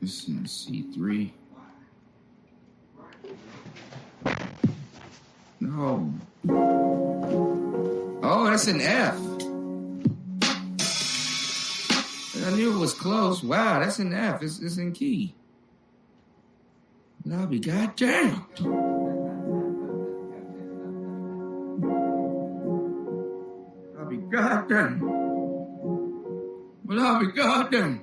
This is C3. No. Oh, that's an F. I knew it was close. Wow, that's an F. It's in key. And I'll be goddamn. I'll be goddamn. Well, I'll be goddamn.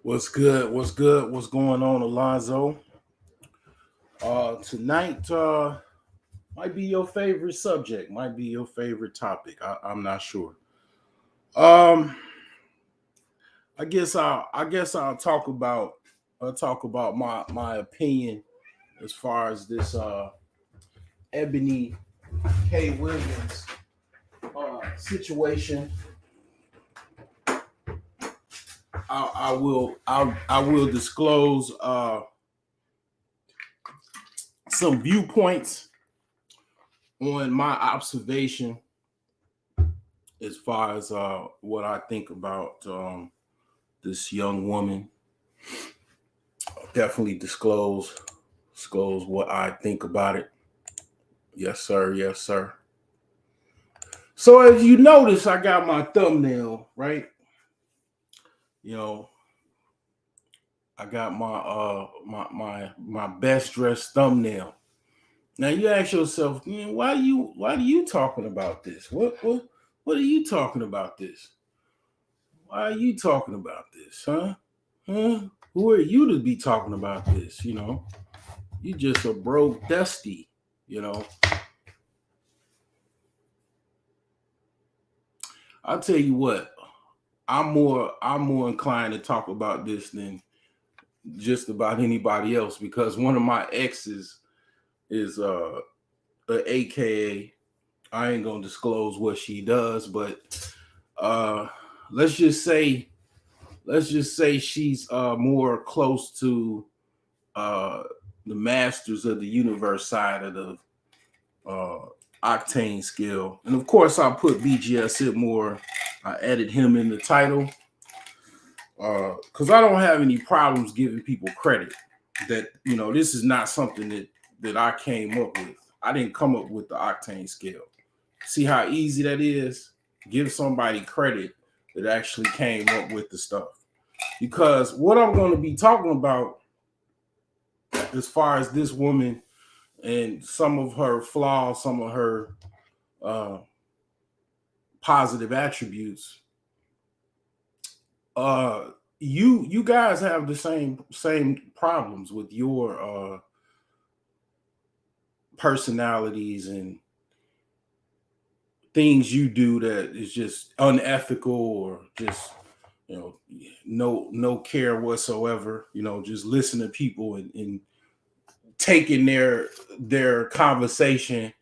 What's good? What's good? What's going on, Alonzo? Tonight might be your favorite subject, might be your favorite topic. I'm not sure. I guess I'll talk about my opinion as far as this Ebony K. Williams situation. I will disclose some viewpoints on my observation as far as what I think about this young woman. Definitely disclose what I think about it. Yes, sir. Yes, sir. So as you notice, I got my thumbnail, right? You know, I got my best dressed thumbnail. Now you ask yourself, why are you talking about this? What What are you talking about this? Why are you talking about this, huh? Huh? Who are you to be talking about this? You know, you just a broke dusty, you know. I'll tell you what, I'm more inclined to talk about this than just about anybody else because one of my exes is a AKA. I ain't gonna disclose what she does, but uh let's just say she's more close to uh the masters of the universe side of the uh octane scale. And of course I put BGS it more. I added him in the title because I don't have any problems giving people credit. That this is not something that I came up with. I didn't come up with the octane scale. See how easy that is? Give somebody credit that actually came up with the stuff. Because what I'm going to be talking about as far as this woman and some of her flaws, some of her uh, positive attributes, you guys have the same problems with your personalities and things you do that is just unethical or just no care whatsoever. Just listen to people and taking their conversation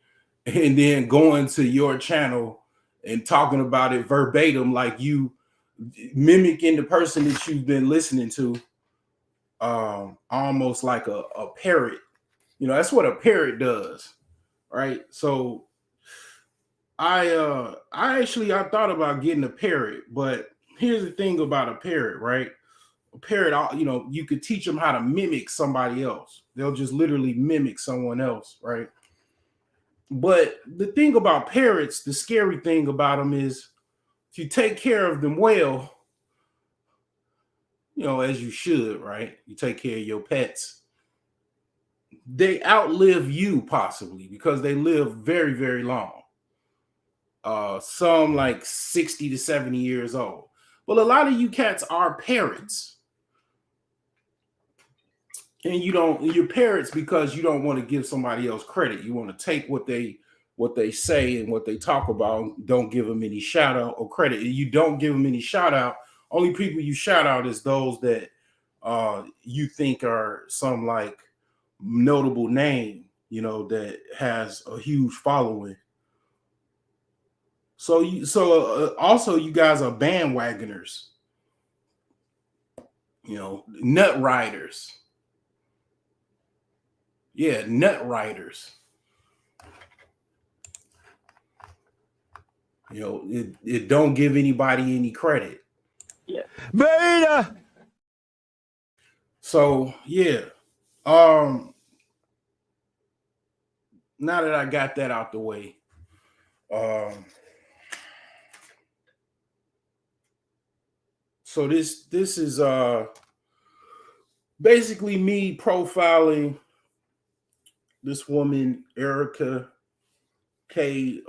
and then going to your channel and talking about it verbatim, like you mimicking the person that you've been listening to, almost like a parrot. That's what a parrot does, right? So I thought about getting a parrot, but here's the thing about a parrot, right? A parrot, you could teach them how to mimic somebody else. They'll just literally mimic someone else, right? But the thing about parrots, the scary thing about them is if you take care of them well, as you should, right? You take care of your pets. They outlive you possibly because they live very, very long. Some like 60 to 70 years old. But a lot of you cats are parrots. And you're parrots because you don't want to give somebody else credit. You want to take what they say and what they talk about, don't give them any shout out or credit. And you don't give them any shout out. Only people you shout out is those that you think are some like notable name, that has a huge following. So also you guys are bandwagoners, nut riders. Yeah, nut riders. It don't give anybody any credit. Yeah. Beta. So yeah. Now that I got that out the way, so this is basically me profiling this woman, Erica K.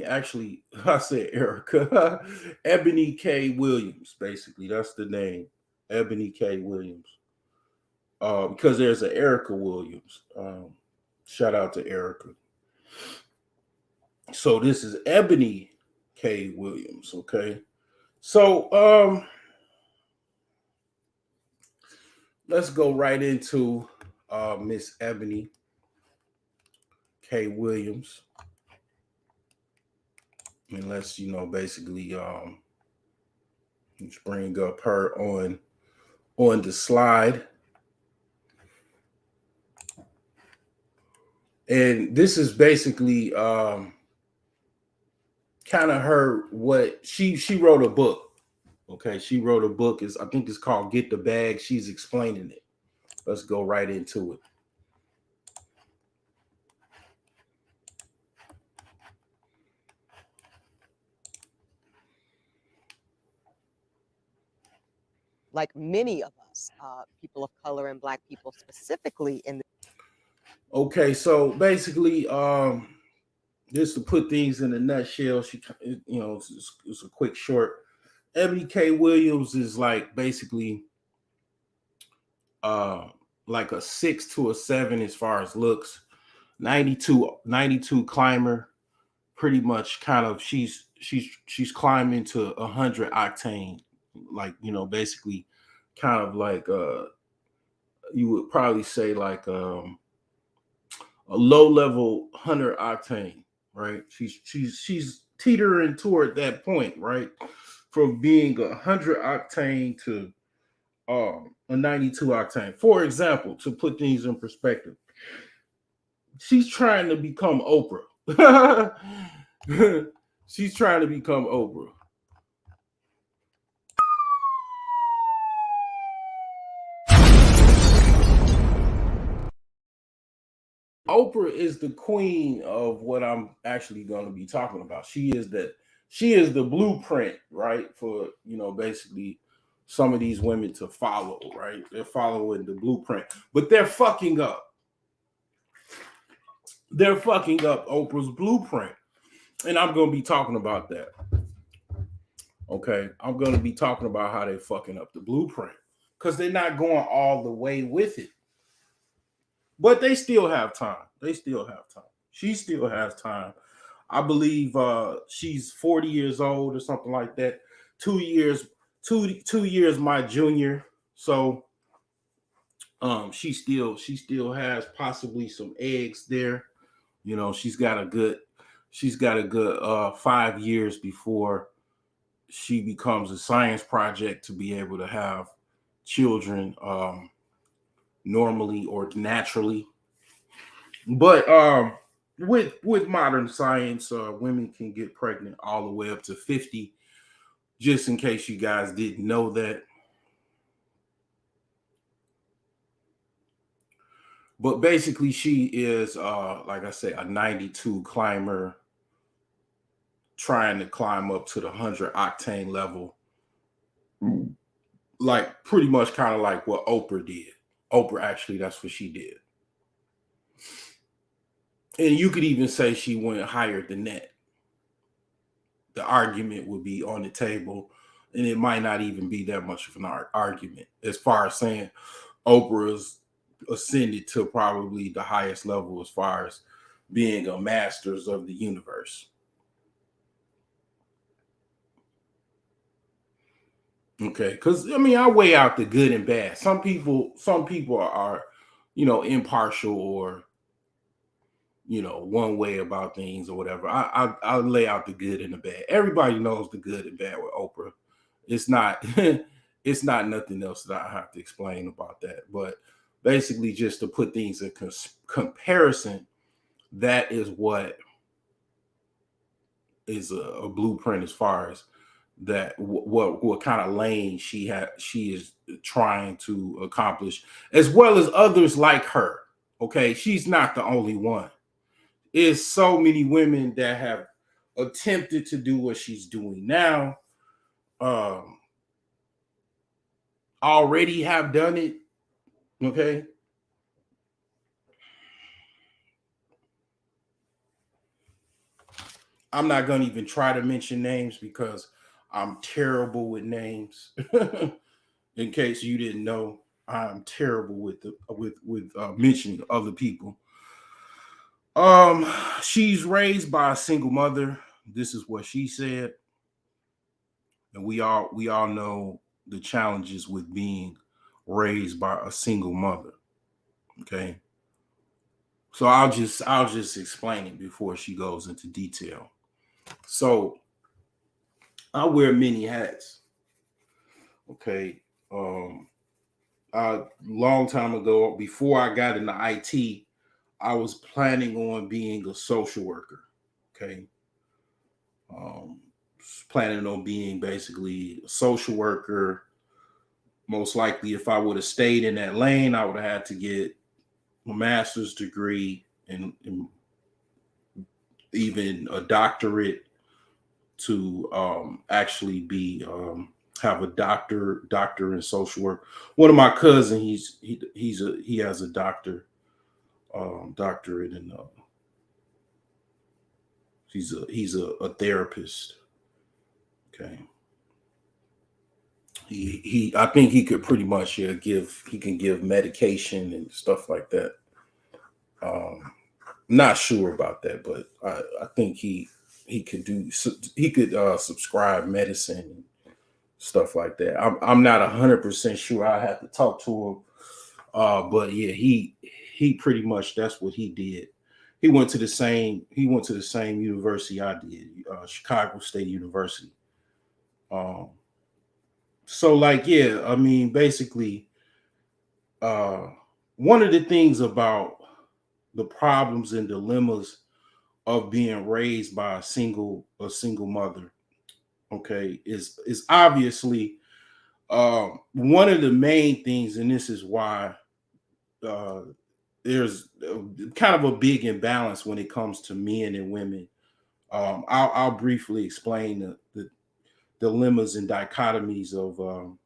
Actually, I said Erica, Ebony K. Williams. Basically, that's the name, Ebony K. Williams. Because there's an Erica Williams. Shout out to Erica. So this is Ebony K. Williams. Okay. So let's go right into Miss Ebony K. Williams. And let's, basically let's bring up her on the slide. And this is basically kind of her what she wrote a book. Okay, she wrote a book. I think it's called Get the Bag. She's explaining it. Let's go right into it. Like many of us, people of color and Black people specifically in the. Okay, so basically, just to put things in a nutshell, it's a quick short. Ebony K. Williams is like basically like a 6 to a 7 as far as looks. 92 climber, pretty much kind of she's climbing to 100 octane, like basically kind of like you would probably say like a low level 100 octane, right? She's teetering toward that point, right? From being 100 octane to a 92 octane. For example, to put things in perspective, she's trying to become Oprah. She's trying to become Oprah. Oprah is the queen of what I'm actually going to be talking about. She is the blueprint, right? For basically some of these women to follow, right? They're following the blueprint, but they're fucking up. They're fucking up Oprah's blueprint. And I'm going to be talking about that. Okay. I'm going to be talking about how they're fucking up the blueprint because they're not going all the way with it. But they still have time. She still has time. I believe she's 40 years old or something like that. 2 years my junior. So she still has possibly some eggs there. She's got a good 5 years before she becomes a science project to be able to have children normally or naturally. But with modern science, women can get pregnant all the way up to 50. Just in case you guys didn't know that. But basically, she is, like I say, a 92 climber trying to climb up to the 100 octane level. Like pretty much kind of like what Oprah did. Oprah, actually, that's what she did. And you could even say she went higher than that. The argument would be on the table, and it might not even be that much of an argument as far as saying Oprah's ascended to probably the highest level as far as being a masters of the universe. Okay, because I weigh out the good and bad. Some people are, impartial or one way about things or whatever. I lay out the good and the bad. Everybody knows the good and bad with Oprah. It's not it's not nothing else that I have to explain about that. But basically, just to put things in comparison, that is what is a blueprint as far as that what kind of lane she is trying to accomplish, as well as others like her. Okay, she's not the only one. There's so many women that have attempted to do what she's doing now, already have done it. Okay. I'm not going to even try to mention names because I'm terrible with names. In case you didn't know, I'm terrible with mentioning other people. She's raised by a single mother. This is what she said. And we all know the challenges with being raised by a single mother. Okay. So I'll just explain it before she goes into detail. So I wear many hats. Okay. A long time ago, before I got into IT, I was planning on being a social worker. Okay. Planning on being basically a social worker. Most likely, if I would have stayed in that lane, I would have had to get a master's degree and even a doctorate to actually be have a doctor in social work. One of my cousins, he has a doctorate in He's a therapist. Okay. I think he could pretty much give medication and stuff like that. Not sure about that, but I think he could subscribe medicine and stuff like that. I'm not 100% sure. I have to talk to him. But yeah, he pretty much, that's what he did. He went to the same university I did, Chicago State University. So like, yeah, I mean, basically, one of the things about the problems and dilemmas of being raised by a single mother, okay, is obviously one of the main things, and this is why there's kind of a big imbalance when it comes to men and women. I'll briefly explain the dilemmas and dichotomies of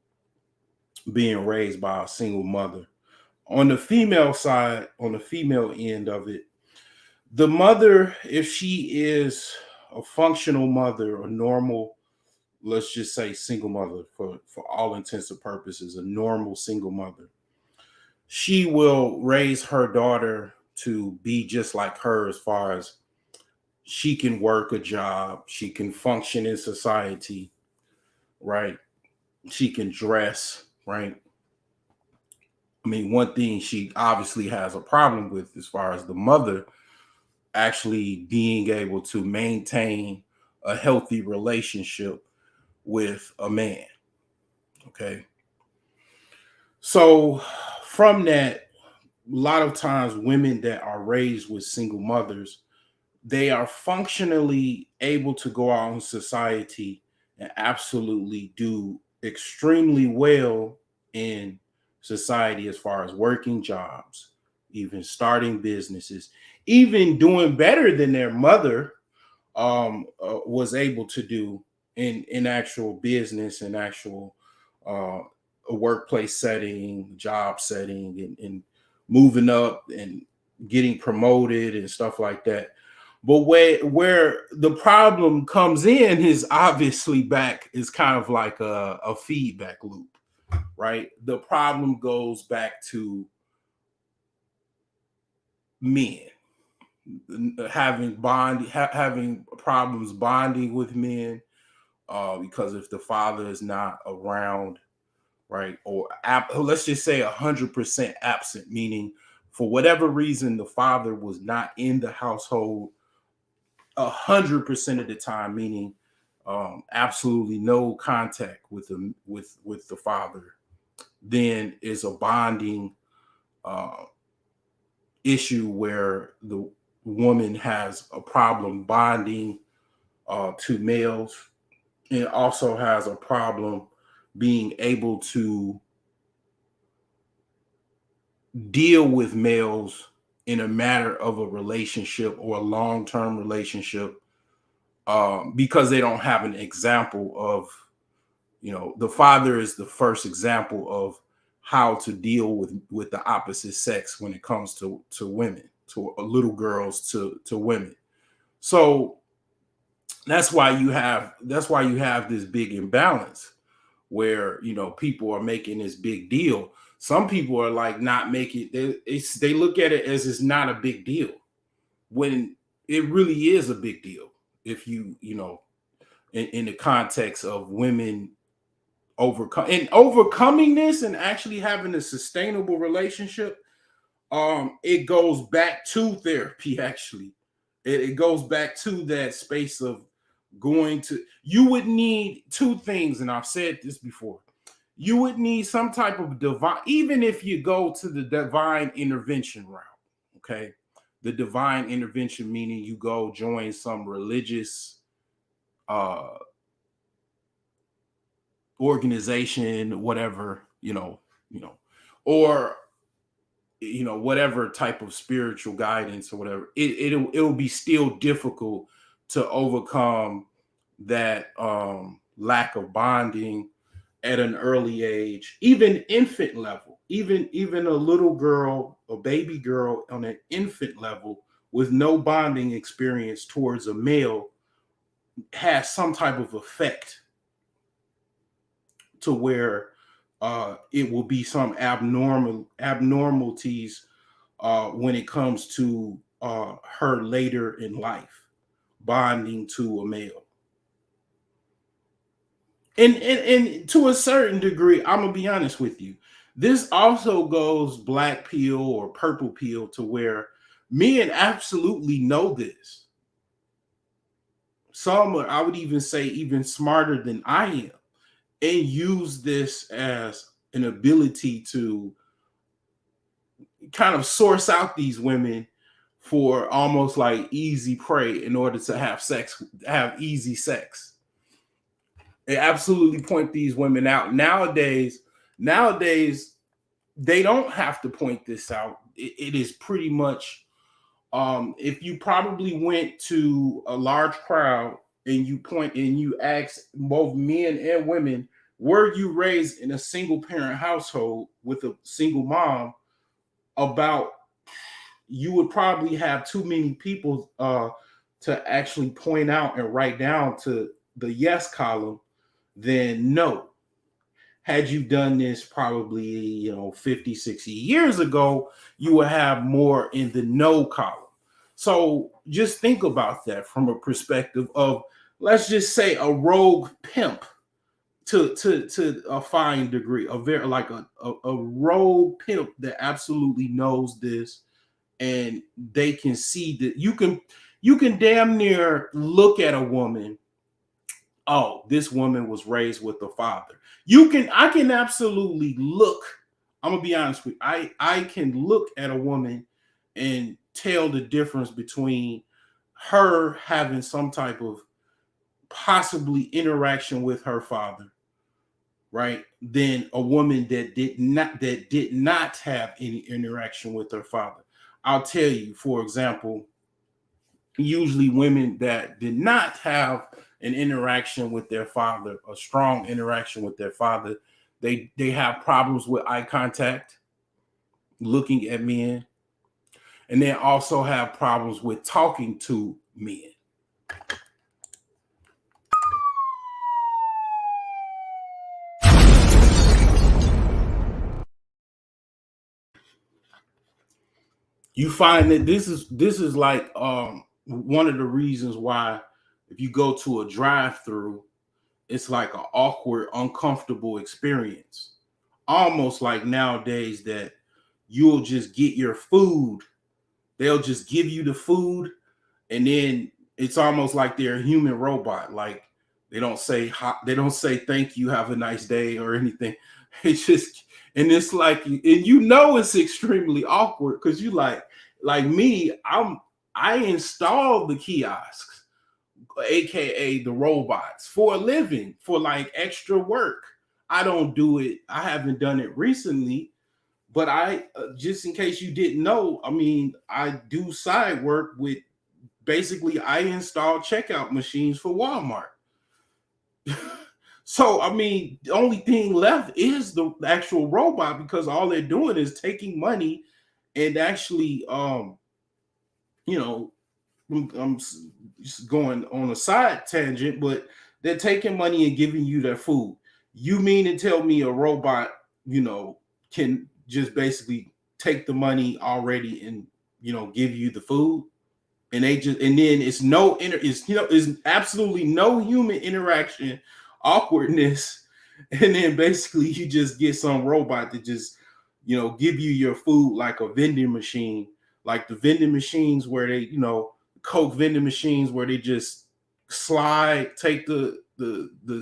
being raised by a single mother. On the female side, on the female end of it, the mother, if she is a functional mother, a normal, let's just say single mother for all intents and purposes, a normal single mother, she will raise her daughter to be just like her, as far as she can work a job, she can function in society, right? She can dress, right? I mean, one thing she obviously has a problem with, as far as the mother actually being able to maintain a healthy relationship with a man. Okay. So from that, a lot of times women that are raised with single mothers, they are functionally able to go out in society and absolutely do extremely well in society, as far as working jobs, even starting businesses, even doing better than their mother was able to do in actual business and actual a workplace setting, job setting, and moving up and getting promoted and stuff like that. But where the problem comes in is obviously back, is kind of like a feedback loop, right? The problem goes back to men having problems bonding with men, because if the father is not around, right, or let's just say 100% absent, meaning for whatever reason the father was not in the household 100% of the time, meaning absolutely no contact with the father, then is a bonding issue where the woman has a problem bonding to males, and also has a problem being able to deal with males in a matter of a relationship or a long-term relationship, because they don't have an example of, the father is the first example of how to deal with the opposite sex when it comes to women, to little girls, to women. So that's why you have this big imbalance where, people are making this big deal. Some people are like not making they look at it as it's not a big deal, when it really is a big deal. If in the context of women overcoming this and actually having a sustainable relationship, it goes back to therapy. Actually, it goes back to that space of you would need two things, and I've said this before. You would need some type of divine, even if you go to the divine intervention route. Okay, the divine intervention, meaning you go join some religious organization, whatever, or whatever type of spiritual guidance or whatever, it'll be still difficult to overcome that lack of bonding at an early age, even infant level, even a little girl, a baby girl on an infant level with no bonding experience towards a male has some type of effect to where it will be some abnormalities when it comes to her later in life bonding to a male. And to a certain degree, I'm gonna be honest with you. This also goes black pill or purple pill to where men absolutely know this. Some, I would even say, even smarter than I am, and use this as an ability to kind of source out these women for almost like easy prey in order to have easy sex. They absolutely point these women out. Nowadays, they don't have to point this out. It is pretty much, if you probably went to a large crowd and you asked both men and women, were you raised in a single parent household with a single mom? About, you would probably have too many people to actually point out and write down to the yes column than no. Had you done this probably 50, 60 years ago, you would have more in the no column. So just think about that from a perspective of, let's just say, a rogue pimp to a fine degree, a very like a rogue pimp that absolutely knows this, and they can see that you can damn near look at a woman. Oh, this woman was raised with a father. I can absolutely look. I'm gonna be honest with you. I can look at a woman and tell the difference between her having some type of possibly interaction with her father, right, than a woman that did not have any interaction with her father. I'll tell you, for example, usually women that did not have an interaction with their father, a strong interaction with their father, they have problems with eye contact, looking at men, and they also have problems with talking to men. You find that this is like one of the reasons why, if you go to a drive-through, it's like an awkward, uncomfortable experience. Almost like nowadays that you'll just get your food. They'll just give you the food, and then it's almost like they're a human robot. Like they don't say thank you, have a nice day, or anything. It's just, and it's like, and it's extremely awkward because you like me, I installed the kiosks, aka the robots, for a living, for like extra work. I don't do it. I haven't done it recently, but I just in case you didn't know, I mean, I do side work with, basically I install checkout machines for Walmart. So I mean, the only thing left is the actual robot, because all they're doing is taking money and actually I'm just going on a side tangent, but they're taking money and giving you their food. You mean to tell me a robot, can just basically take the money already and, give you the food? And then it's it's absolutely no human interaction, awkwardness. And then basically you just get some robot to just, give you your food like a vending machine, like the vending machines where they, Coke vending machines where they just slide, take the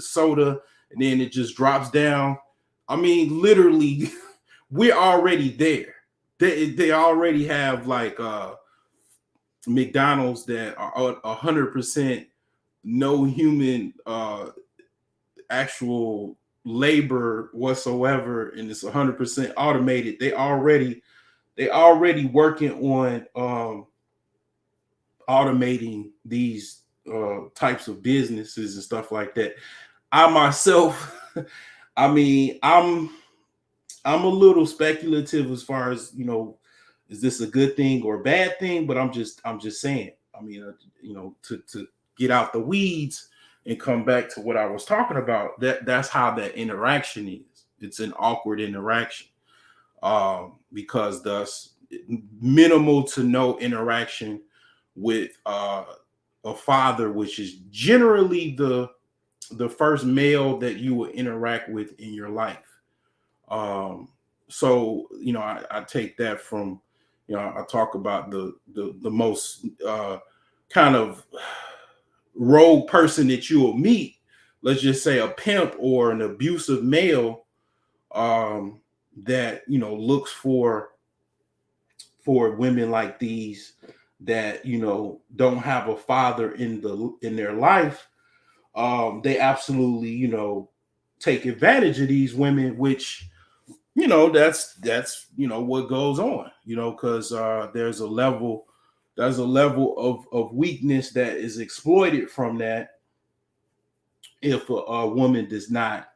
soda, and then it just drops down. I mean, literally, we're already there. They already have like McDonald's that are 100% no human actual labor whatsoever, and it's 100% automated. They already working on automating these types of businesses and stuff like that. I myself, I mean, I'm a little speculative as far as is this a good thing or a bad thing? But I'm just saying. I mean, to get out the weeds and come back to what I was talking about. That's how that interaction is. It's an awkward interaction, because thus minimal to no interaction with a father, which is generally the first male that you will interact with in your life. So I take that from, I talk about the most kind of rogue person that you will meet. Let's just say a pimp or an abusive male that looks for women like these that don't have a father in their life. They absolutely take advantage of these women, which that's what goes on, because there's a level of weakness that is exploited from that if a woman does not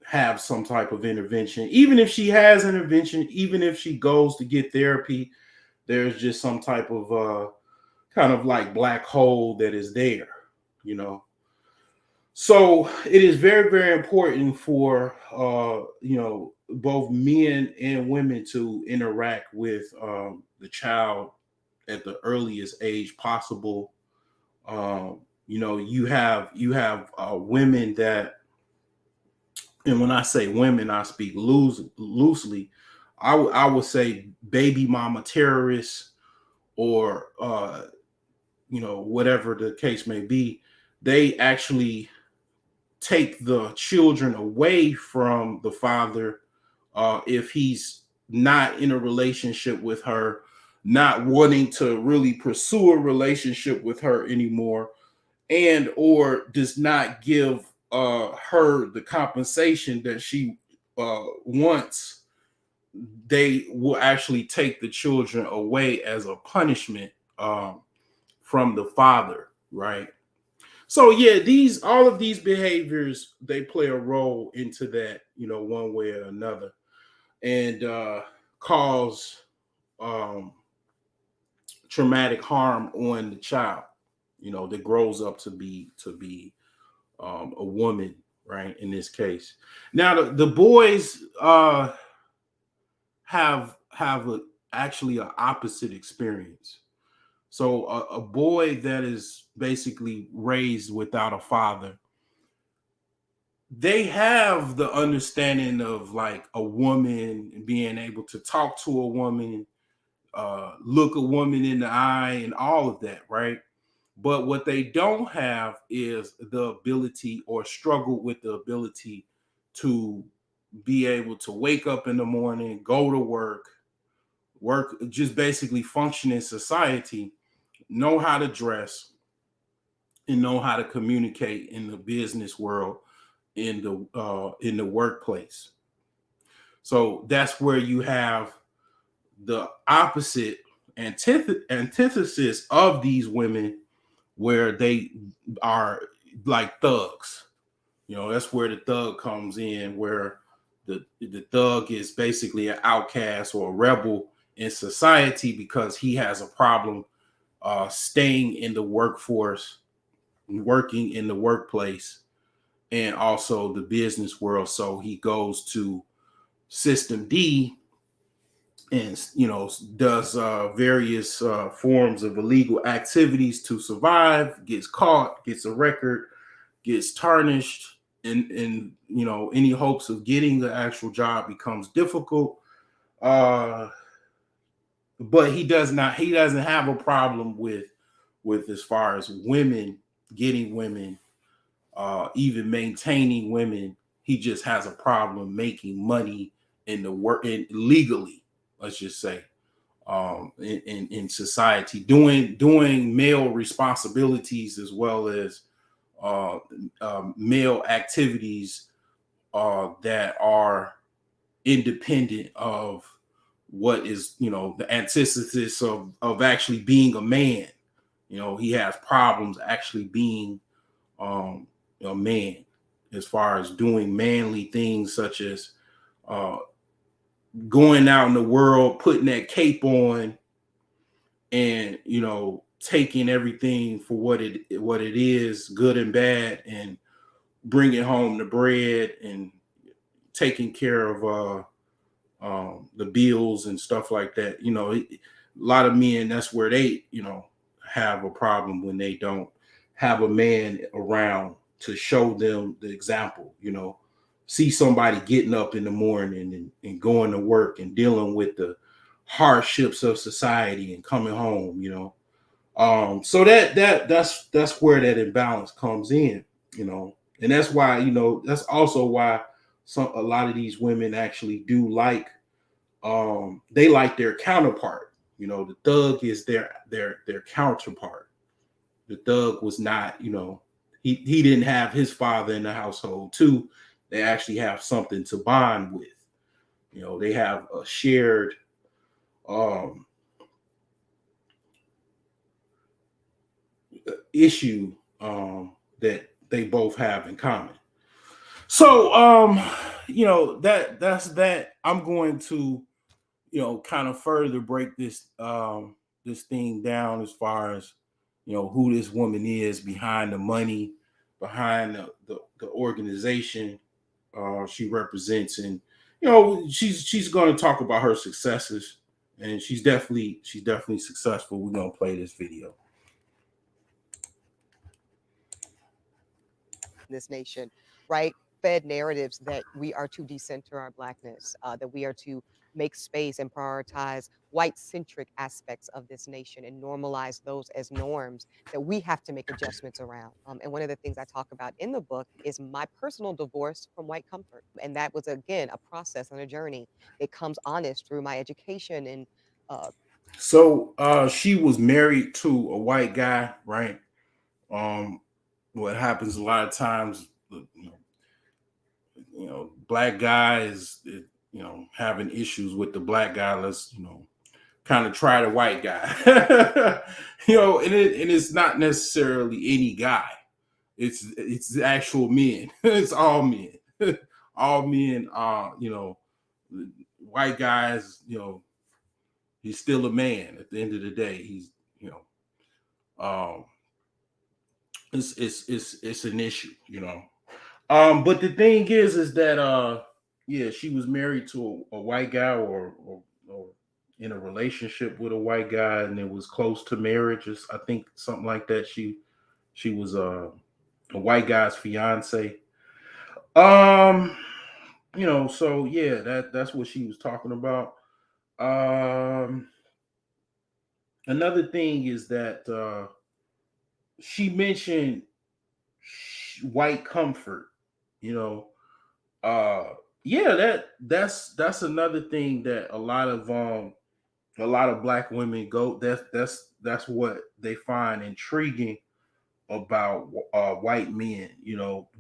have some type of intervention. Even if she has intervention, even if she goes to get therapy, there's just some type of kind of like black hole that is there. So it is very, very important for both men and women to interact with the child at the earliest age possible. You have women that, and when I say women, I speak loosely. I would say baby mama terrorists, or whatever the case may be. They actually take the children away from the father if he's not in a relationship with her, not wanting to really pursue a relationship with her anymore, and or does not give her the compensation that she wants. They will actually take the children away as a punishment from the father, right? So yeah, all of these behaviors, they play a role into that, one way or another, and cause traumatic harm on the child, that grows up to be a woman, right? In this case, now the boys have actually an opposite experience. So a boy that is basically raised without a father, they have the understanding of like a woman, being able to talk to a woman, look a woman in the eye, and all of that, right? But what they don't have is the ability, or struggle with the ability, to be able to wake up in the morning, go to work, just basically function in society, know how to dress, and know how to communicate in the business world, in the workplace. So that's where you have the opposite antithesis of these women, where they are like thugs. That's where the thug comes in, where the thug is basically an outcast or a rebel in society because he has a problem staying in the workforce, working in the workplace, and also the business world. So he goes to System D and does various forms of illegal activities to survive, gets caught, gets a record, gets tarnished, and any hopes of getting the actual job becomes difficult. But he doesn't have a problem with as far as women, getting women, even maintaining women. He just has a problem making money in the work, in legally, let's just say, in society, doing male responsibilities as well as male activities that are independent of what is the antithesis of actually being a man. He has problems actually being a man, as far as doing manly things, such as going out in the world, putting that cape on, and taking everything for what it is, good and bad, and bringing home the bread and taking care of the bills and stuff like that. A lot of men, that's where they have a problem, when they don't have a man around to show them the example. See somebody getting up in the morning and going to work and dealing with the hardships of society and coming home. So that's where that imbalance comes in. And that's why that's also why a lot of these women actually do like, they like their counterpart. The thug is their counterpart. The thug was not, he didn't have his father in the household too. They actually have something to bond with. They have a shared issue that they both have in common. So that's that. I'm going to kind of further break this this thing down, as far as who this woman is behind the money, behind the organization she represents. And she's going to talk about her successes, and she's definitely successful. We're going to play this video. This nation, right? Fed narratives that we are to decenter our Blackness, that we are to make space and prioritize white-centric aspects of this nation and normalize those as norms that we have to make adjustments around. And one of the things I talk about in the book is my personal divorce from white comfort. And that was, again, a process and a journey. It comes honest through my education. And so she was married to a white guy, right? What happens a lot of times, black guys, having issues with the black guy. Let's, kind of try the white guy, and it's not necessarily any guy. It's actual men. It's all men. All men are, white guys, he's still a man at the end of the day. He's, it's an issue, but the thing is that she was married to a white guy, or in a relationship with a white guy, and it was close to marriage. I think something like that. She was a white guy's fiance. So yeah, that's what she was talking about. Another thing is that she mentioned white comfort. That's another thing that a lot of black women go. That's what they find intriguing about white men.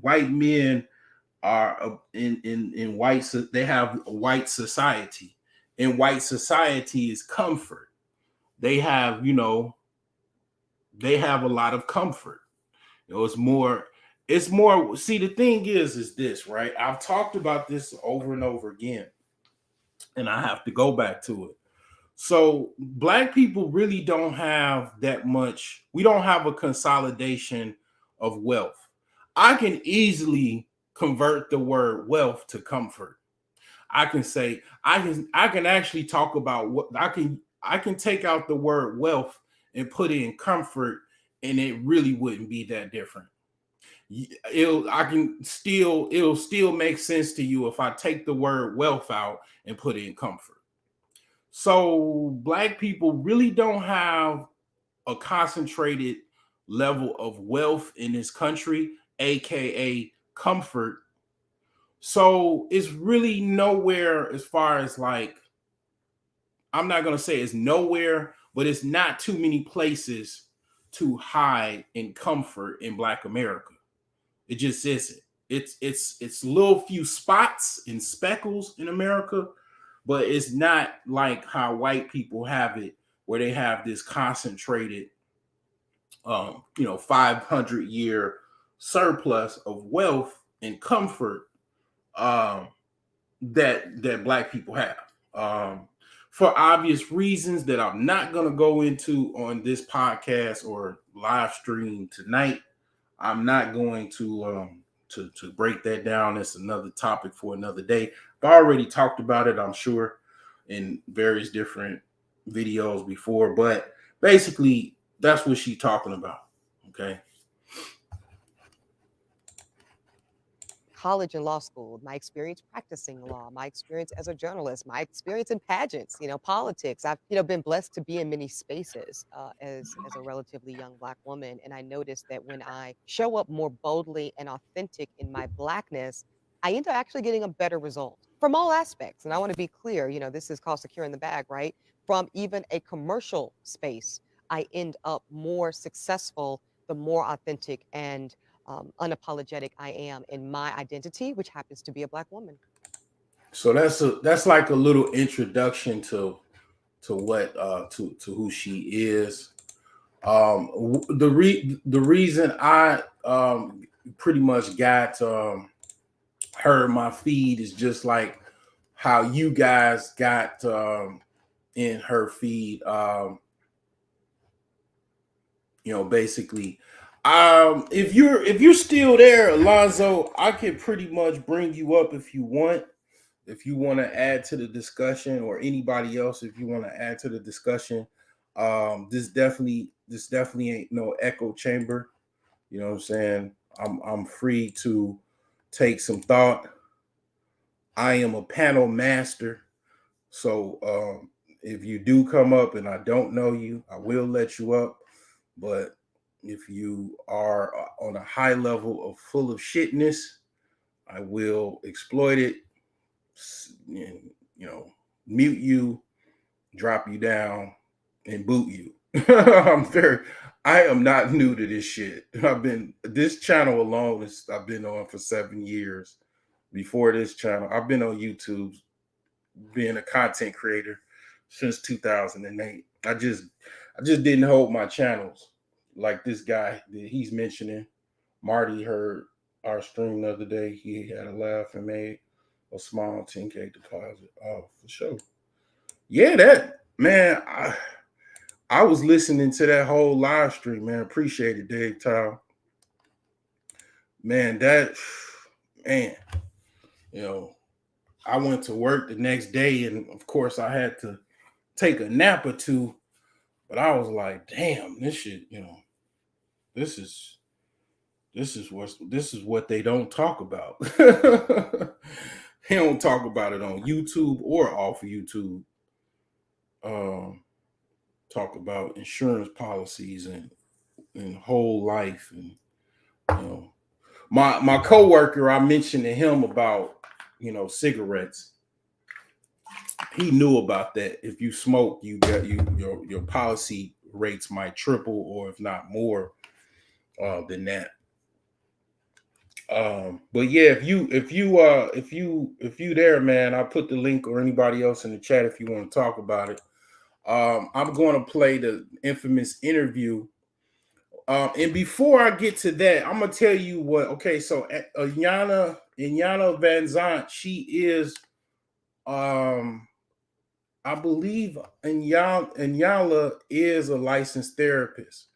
White men are in white. They have a white society, and white society is comfort. They have they have a lot of comfort. It's more. See, the thing is this, right? I've talked about this over and over again, and I have to go back to it. So black people really don't have that much. We don't have a consolidation of wealth. I can easily convert the word wealth to comfort. I can say, I can actually talk about what I can take out the word wealth and put in comfort, and it really wouldn't be that different. It'll still make sense to you if I take the word wealth out and put in comfort. So black people really don't have a concentrated level of wealth in this country, aka comfort. So it's really nowhere, as far as like, I'm not going to say it's nowhere, but it's not too many places to hide in comfort in Black America. It just isn't. It's little few spots and speckles in America, but it's not like how white people have it, where they have this concentrated 500-year surplus of wealth and comfort that black people have. For obvious reasons that I'm not going to go into on this podcast or live stream tonight. I'm not going to break that down. It's another topic for another day. I've already talked about it, I'm sure, in various different videos before, but basically that's what she's talking about. Okay. College and law school, my experience practicing law, my experience as a journalist, my experience in pageants, politics. I've, been blessed to be in many spaces as a relatively young Black woman. And I noticed that when I show up more boldly and authentic in my Blackness, I end up actually getting a better result from all aspects. And I want to be clear, this is called securing the bag, right? From even a commercial space, I end up more successful the more authentic and unapologetic I am in my identity, which happens to be a Black woman. So that's like a little introduction to what to who she is. The reason I pretty much got her in my feed is just like how you guys got in her feed. Basically. If you're still there, Alonzo, I can pretty much bring you up if you want. If you want to add to the discussion, or anybody else, if you want to add to the discussion, this definitely ain't no echo chamber. You know what I'm saying? I'm free to take some thought. I am a panel master, so if you do come up and I don't know you, I will let you up. But if you are on a high level of full of shitness, I will exploit it, and, mute you, drop you down, and boot you. I am not new to this shit. This channel alone I've been on for 7 years. Before this channel, I've been on YouTube being a content creator since 2008. I just didn't hold my channels. Like this guy that he's mentioning, Marty heard our stream the other day. He had a laugh and made a small 10K deposit. Oh, for sure. Yeah, that man. I was listening to that whole live stream, man. Appreciate it, Dave Tile. Man, I went to work the next day, and of course I had to take a nap or two. But I was like, damn, this shit, this is what they don't talk about. They don't talk about it on YouTube or off of YouTube. Talk about insurance policies and whole life, and my coworker, I mentioned to him about cigarettes. He knew about that. If you smoke, your policy rates might triple, or if not more than that. But yeah, if you there, man, I'll put the link, or anybody else in the chat if you want to talk about it. I'm going to play the infamous interview. And before I get to that, I'm gonna tell you what. Okay, so Iyanla Vanzant, she is, I believe Iyanla is a licensed therapist,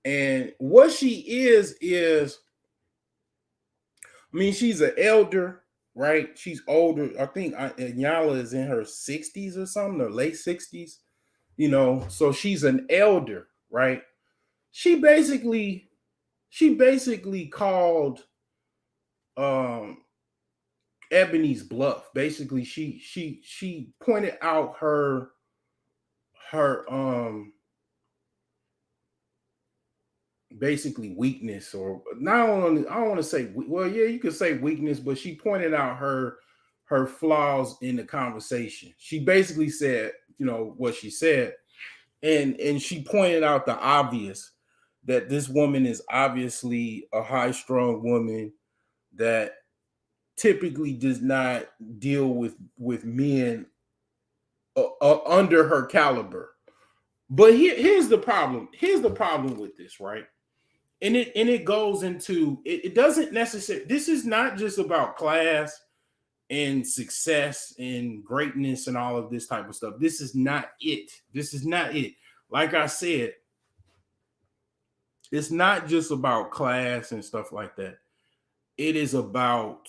and what she is, I mean, she's an elder, right? She's older. I think Iyanla is in her 60s or something, or late 60s. So she's an elder, right? She basically called Ebony's bluff. Basically, she pointed out her basically weakness, or not only, I don't want to say, well, yeah, you could say weakness, but she pointed out her flaws in the conversation. She basically said, what she said, and she pointed out the obvious, that this woman is obviously a high-strung woman that typically does not deal with men under her caliber. But here's the problem. Here's the problem with this, right? And it goes into, it doesn't necessarily, this is not just about class and success and greatness and all of this type of stuff. This is not it. This is not it. Like I said, it's not just about class and stuff like that. It is about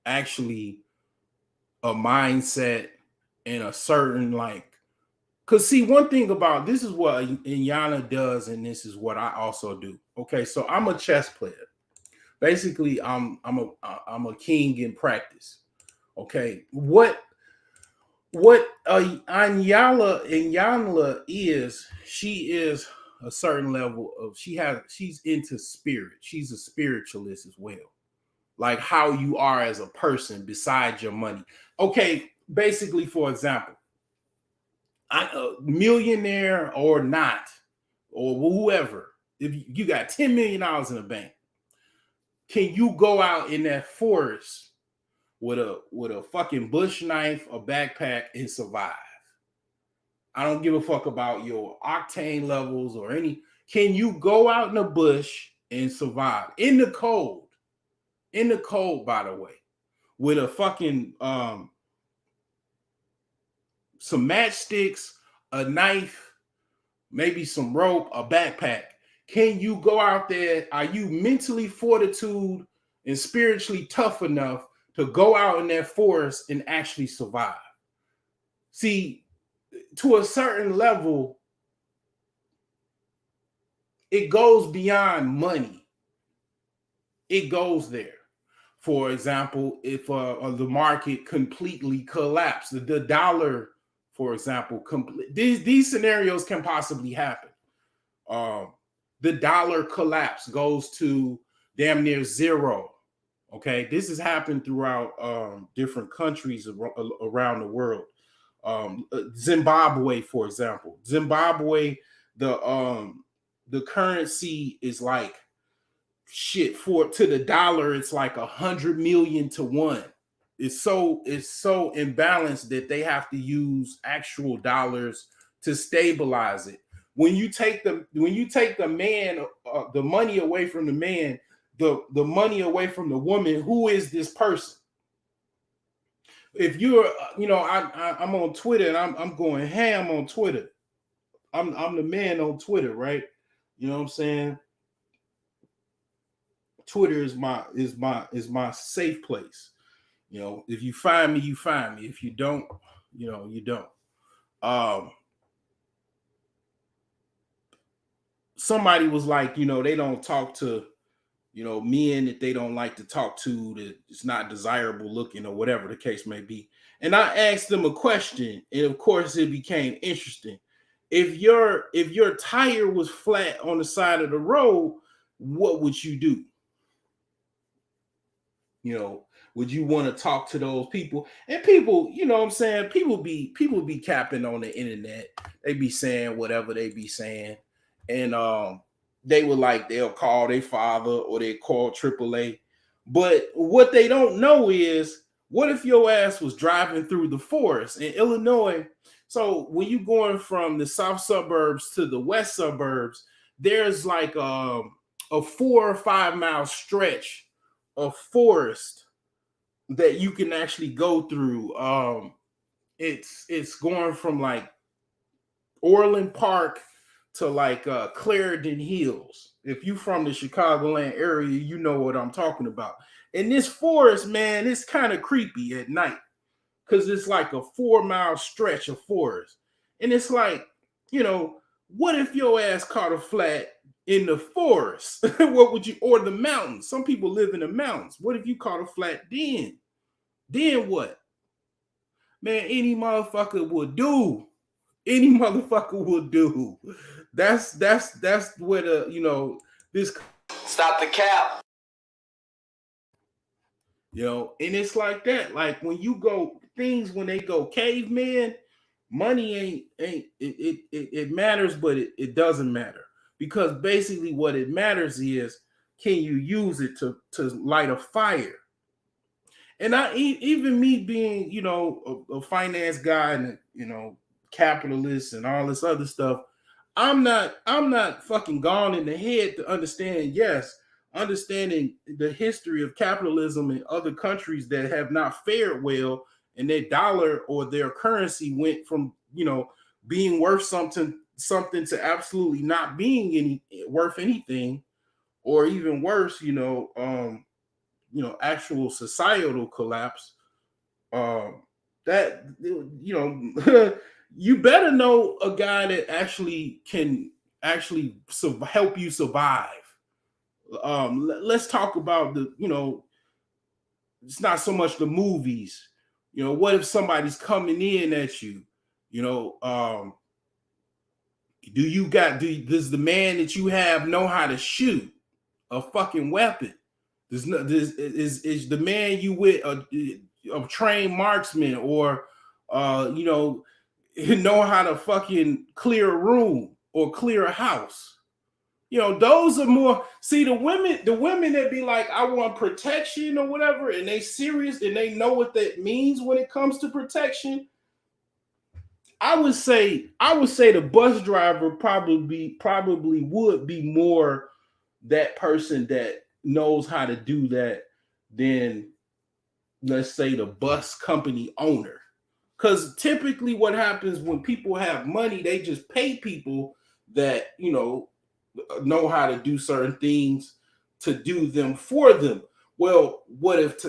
actually a mindset and a certain because see, one thing about this is what Inyana does, and this is what I also do. Okay, so I'm a chess player. Basically, I'm a king in practice. Okay, what Inyana is, she is a certain level of she's into spirit. She's a spiritualist as well. Like how you are as a person besides your money. Okay, basically, for example, millionaire or not, or whoever, if you got $10 million in the bank, can you go out in that forest with a fucking bush knife, a backpack, and survive? I don't give a fuck about your octane levels or any. Can you go out in the bush and survive in the cold? In the cold, by the way, with a fucking some matchsticks, a knife, maybe some rope, a backpack. Can you go out there? Are you mentally fortitude and spiritually tough enough to go out in that forest and actually survive? See, to a certain level, it goes beyond money. It goes there. For example, if the market completely collapsed, the dollar, for example, these scenarios can possibly happen. The dollar collapse goes to damn near zero. Okay, this has happened throughout different countries around the world. Zimbabwe, for example, the currency is like shit to the dollar. It's like 100 million to 1. It's so imbalanced that they have to use actual dollars to stabilize it. When you take the man, the money away from the man, the money away from the woman, who is this person? If you're, I'm on Twitter and I'm going ham on Twitter. I'm the man on Twitter, right? You know what I'm saying? Twitter is my safe place. You know, if you find me, you find me. If you don't, you don't. Somebody was like, they don't talk to, men that they don't like to talk to, that it's not desirable looking or whatever the case may be. And I asked them a question, and of course it became interesting. If your tire was flat on the side of the road, what would you do? Would you want to talk to those people? And people, what I'm saying, people be capping on the internet. They be saying whatever they be saying. And they'll call their father or they call AAA. But what they don't know is, what if your ass was driving through the forest in Illinois? So when you're going from the south suburbs to the west suburbs, there's like a 4 or 5 mile stretch of forest that you can actually go through. It's going from like Orland Park to like Clarendon Hills. If you from the Chicagoland area, you know what I'm talking about. And this forest, man, it's kind of creepy at night because it's like a 4 mile stretch of forest. And it's like, what if your ass caught a flat in the forest? What would you, or the mountains? Some people live in the mountains. What if you caught a flat then? Then what? Man, any motherfucker will do. Any motherfucker will do. That's where this. Stop the cap. And it's like that. Like when you go, things when they go caveman, money ain't it matters, but it doesn't matter. Because basically what it matters is, can you use it to light a fire? And even me being, a finance guy and, capitalist and all this other stuff, I'm not fucking gone in the head to understand, yes, understanding the history of capitalism in other countries that have not fared well, and their dollar or their currency went from, being worth something to absolutely not being worth anything, or even worse, actual societal collapse. That you better know a guy that actually can help you survive. Let's talk about it's not so much the movies. What if somebody's coming in at you? Does the man that you have know how to shoot a fucking weapon? Is the man you with a trained marksman, or know how to fucking clear a room or clear a house? Those are more, see, the women that be like, I want protection or whatever, and they serious and they know what that means when it comes to protection. I would say the bus driver probably would be more that person that knows how to do that than, let's say, the bus company owner. Because typically what happens when people have money, they just pay people that, know how to do certain things to do them for them. Well, what if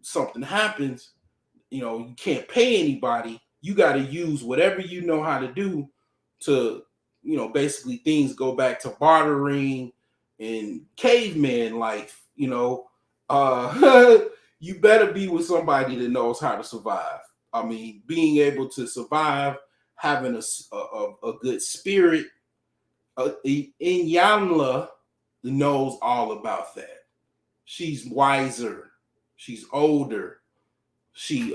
something happens, you can't pay anybody, you got to use whatever you know how to do to, basically things go back to bartering and caveman life. You better be with somebody that knows how to survive. I mean, being able to survive, having a good spirit. Iyanla knows all about that. She's wiser. She's older. She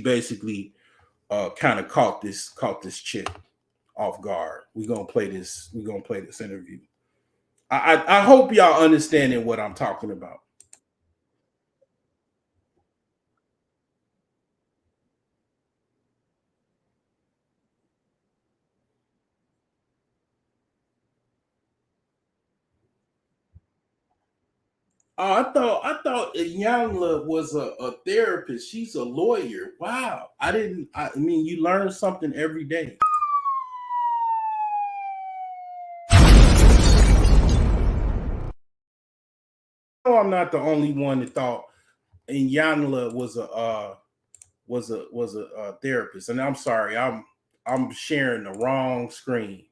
basically kind of caught this chick off guard. We're gonna play this interview. I hope y'all understanding what I'm talking about. Oh, I thought Iyanla was a therapist. She's a lawyer. Wow. I mean, you learn something every day. No, I'm not the only one that thought Iyanla was a therapist. And I'm sorry, I'm sharing the wrong screen.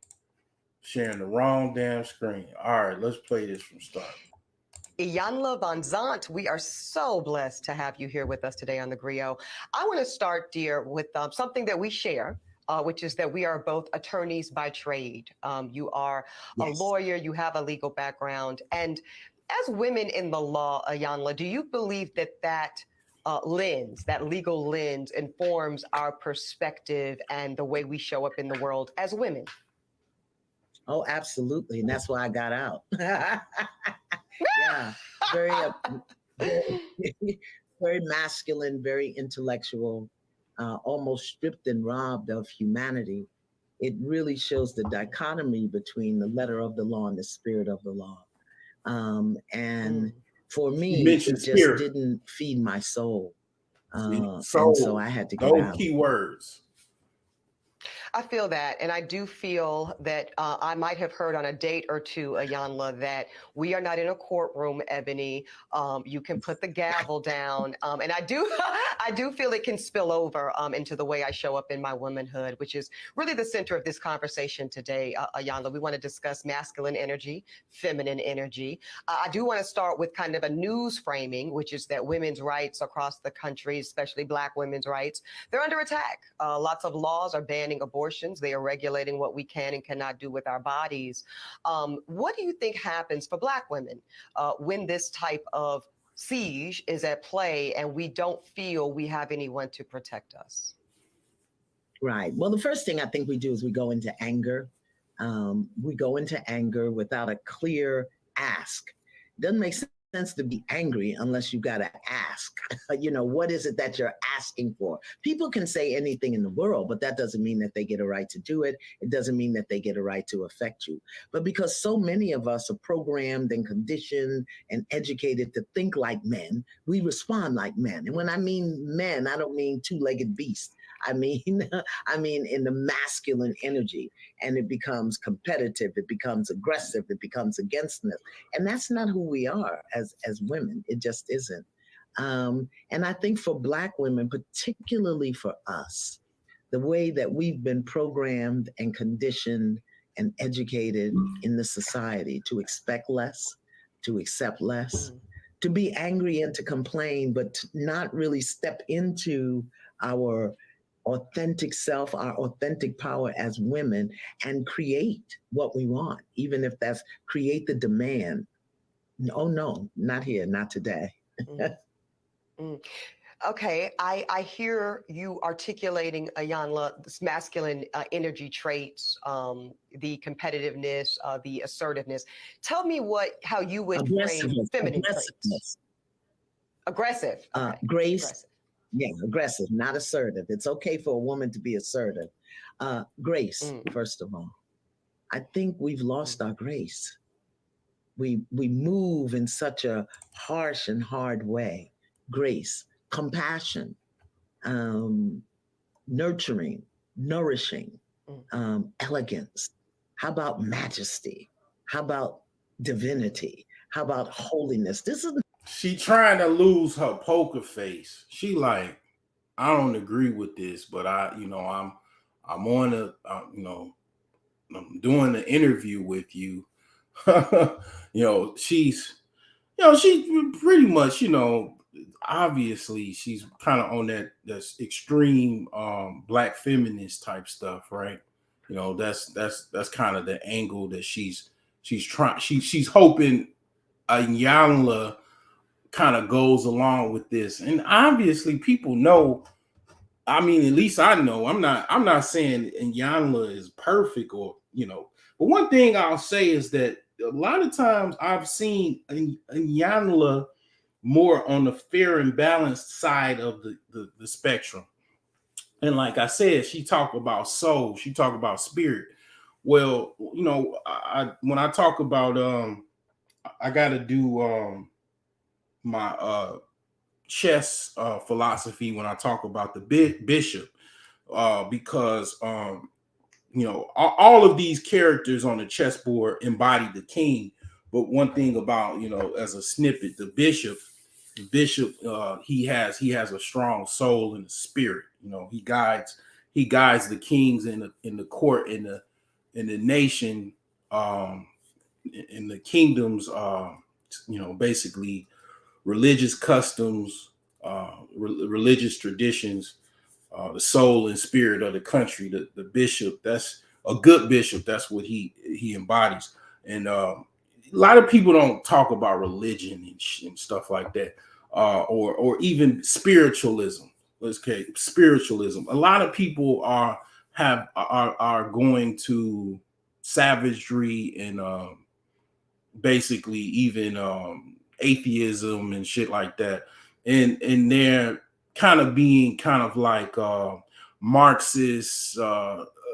Sharing the wrong damn screen. All right, let's play this from start. Iyanla Van Zandt, we are so blessed to have you here with us today on the Griot. I want to start, dear, with something that we share, which is that we are both attorneys by trade. You are a lawyer, you have a legal background. And as women in the law, Iyanla, do you believe that lens, that legal lens, informs our perspective and the way we show up in the world as women? Oh, absolutely. And that's why I got out. Yeah, very masculine, very intellectual, almost stripped and robbed of humanity. It really shows the dichotomy between the letter of the law and the spirit of the law. And for me, it just didn't feed my soul. And so I had to get out. Those key words. I feel that, and I do feel that I might have heard on a date or two, Iyanla, that we are not in a courtroom, Ebony. You can put the gavel down, and I do feel it can spill over into the way I show up in my womanhood, which is really the center of this conversation today, Iyanla. We want to discuss masculine energy, feminine energy. I do want to start with kind of a news framing, which is that women's rights across the country, especially Black women's rights, they're under attack. Lots of laws are banning abortions. They are regulating what we can and cannot do with our bodies. What do you think happens for Black women when this type of siege is at play and we don't feel we have anyone to protect us? Right. Well, the first thing I think we do is we go into anger. We go into anger without a clear ask. It doesn't make sense sense to be angry unless you got to ask. What is it that you're asking for? People can say anything in the world, but that doesn't mean that they get a right to do it. It doesn't mean that they get a right to affect you. But because so many of us are programmed and conditioned and educated to think like men, we respond like men. And when I mean men, I don't mean two-legged beasts. I mean in the masculine energy, and it becomes competitive, it becomes aggressive, it becomes againstness. And that's not who we are as women. It just isn't. And I think for Black women, particularly for us, the way that we've been programmed and conditioned and educated in the society to expect less, to accept less, to be angry and to complain, but to not really step into our authentic self, our authentic power as women, and create what we want, even if that's create the demand. Oh no, not here, not today. Okay, I hear you articulating, Iyanla, this masculine energy traits, the competitiveness, the assertiveness. Tell me how you would frame feminine traits. Aggressive. Okay. Grace. Aggressive. Yeah, aggressive, not assertive. It's okay for a woman to be assertive. Grace, first of all. I think we've lost our grace. We move in such a harsh and hard way. Grace, compassion, nurturing, nourishing, elegance. How about majesty? How about divinity? How about holiness? She trying to lose her poker face. She like, I don't agree with this, but I'm on I'm doing the interview with you. She's pretty much, obviously she's kind of on that extreme Black feminist type stuff, right? That's kind of the angle that she's hoping Iyanla kind of goes along with this. And obviously people know, at least I know, I'm not saying Iyanla is perfect but one thing I'll say is that a lot of times I've seen Iyanla more on the fair and balanced side of the spectrum. And like I said, she talked about soul, she talked about spirit. Well, when I talk about I got to do my chess philosophy when I talk about the bishop, because all of these characters on the chessboard embody the king. But one thing about, as a snippet, the bishop, he has a strong soul and a spirit. He guides the kings in the court, in the nation, in the kingdoms, basically religious customs, religious traditions, the soul and spirit of the country. The bishop, that's a good bishop. That's what he embodies. And a lot of people don't talk about religion and stuff like that, or even spiritualism. Okay, spiritualism. A lot of people are going to savagery and basically even atheism and shit like that, and they're kind of being kind of like Marxist,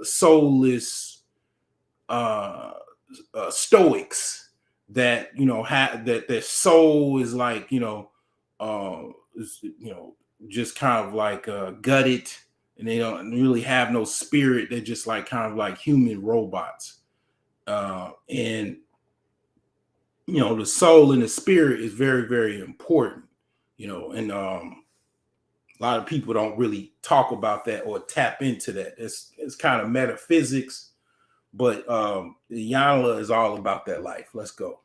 soulless stoics that that their soul is like just kind of like gutted, and they don't really have no spirit. They're just like kind of like human robots, and the soul and the spirit is very, very important, and a lot of people don't really talk about that or tap into that. It's kind of metaphysics, but Iyanla is all about that life. Let's go.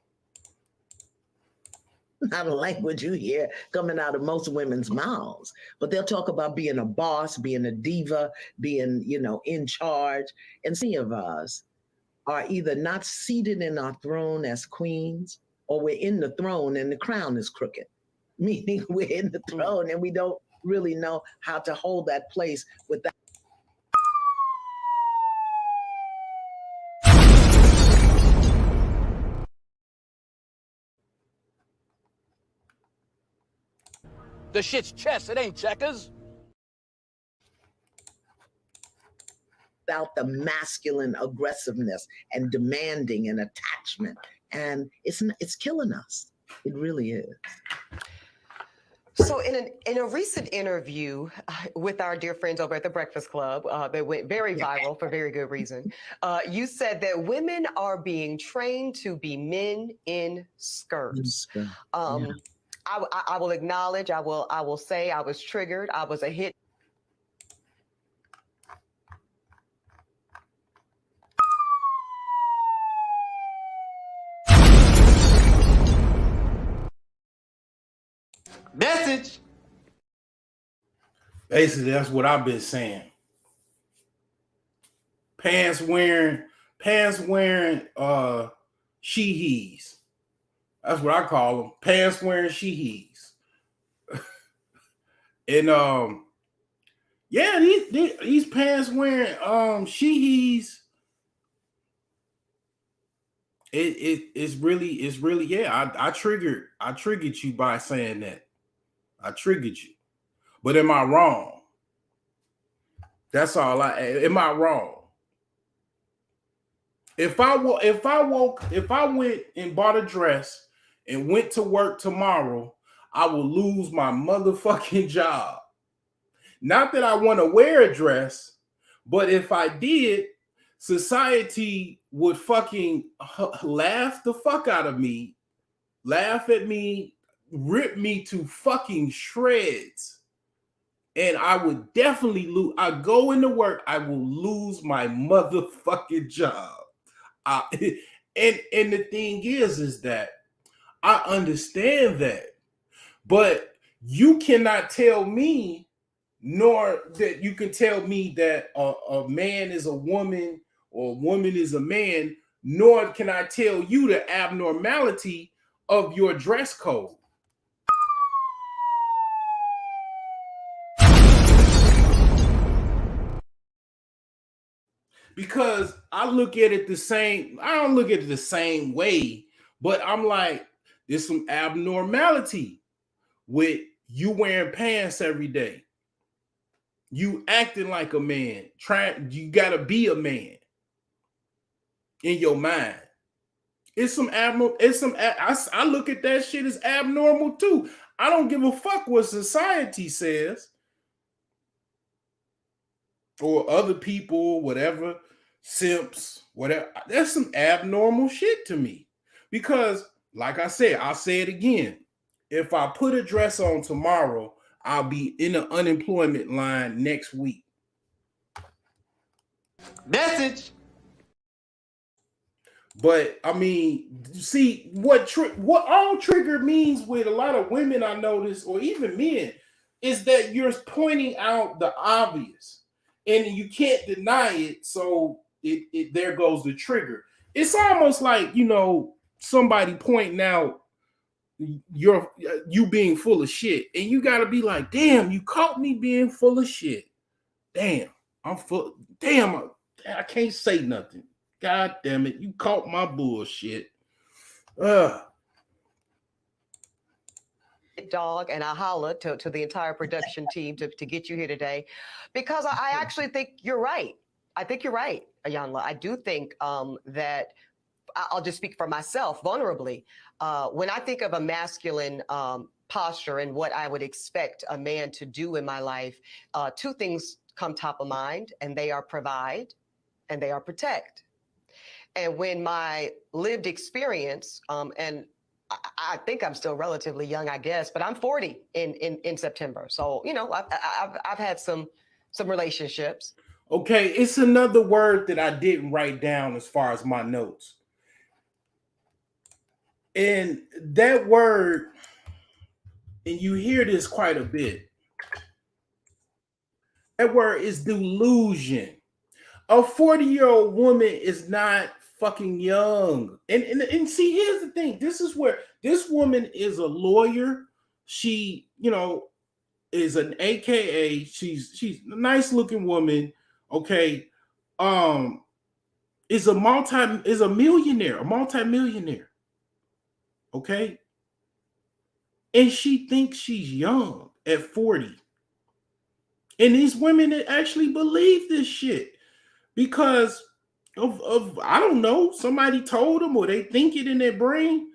Not a language you hear coming out of most women's mouths, but they'll talk about being a boss, being a diva, being, in charge. And many of us are either not seated in our throne as queens, or we're in the throne and the crown is crooked, meaning we're in the throne and we don't really know how to hold that place without. The shit's chess, it ain't checkers. About the masculine aggressiveness and demanding and attachment. And it's killing us. It really is. So in a recent interview with our dear friends over at the Breakfast Club that went very viral for very good reason, you said that women are being trained to be men in skirts. I will acknowledge, I will say I was triggered. I was a hit. Message. Basically, that's what I've been saying. Pants wearing she-hees. That's what I call them. Pants wearing she-hees. And yeah, these pants wearing she-hees. It's really yeah. I triggered you by saying that. I triggered you. But am I wrong? That's all am I wrong? If I went and bought a dress and went to work tomorrow, I will lose my motherfucking job. Not that I want to wear a dress, but if I did, society would fucking laugh the fuck out of me, laugh at me, rip me to fucking shreds. And I would definitely lose. I go into work, I will lose my motherfucking job. And the thing is that I understand that, but you cannot tell me, nor that you can tell me that a man is a woman or a woman is a man, nor can I tell you the abnormality of your dress code. Because I look at it the same, I don't look at it the same way, but I'm like, there's some abnormality with you wearing pants every day. You acting like a man, you gotta be a man in your mind. It's some abnormal, I look at that shit as abnormal too. I don't give a fuck what society says. Or other people, whatever, simps, whatever. That's some abnormal shit to me. Because, like I said, I'll say it again. If I put a dress on tomorrow, I'll be in the unemployment line next week. Message. But, I mean, see, what all trigger means with a lot of women I notice, or even men, is that you're pointing out the obvious. And you can't deny it, so it there goes the trigger. It's almost like, somebody pointing out you being full of shit, and you got to be like, damn, you caught me being full of shit. Damn, I'm full. Damn, I can't say nothing. God damn it, you caught my bullshit. Dog, and I holla to the entire production team to get you here today, because I actually think you're right. I think you're right, Ayanla. I do think that I'll just speak for myself vulnerably. When I think of a masculine posture and what I would expect a man to do in my life, two things come top of mind, and they are provide and they are protect. And when my lived experience, and I think I'm still relatively young, I guess, but I'm 40 in September. So, I've had some relationships. Okay, it's another word that I didn't write down as far as my notes. And that word, and you hear this quite a bit, that word is delusion. A 40-year-old woman is not fucking young. And see, here's the thing. This is where this woman is a lawyer. She, is an AKA. She's a nice looking woman. Okay. Is a multimillionaire. Okay. And she thinks she's young. at 40. And these women that actually believe this shit because of I don't know, somebody told them or they think it in their brain.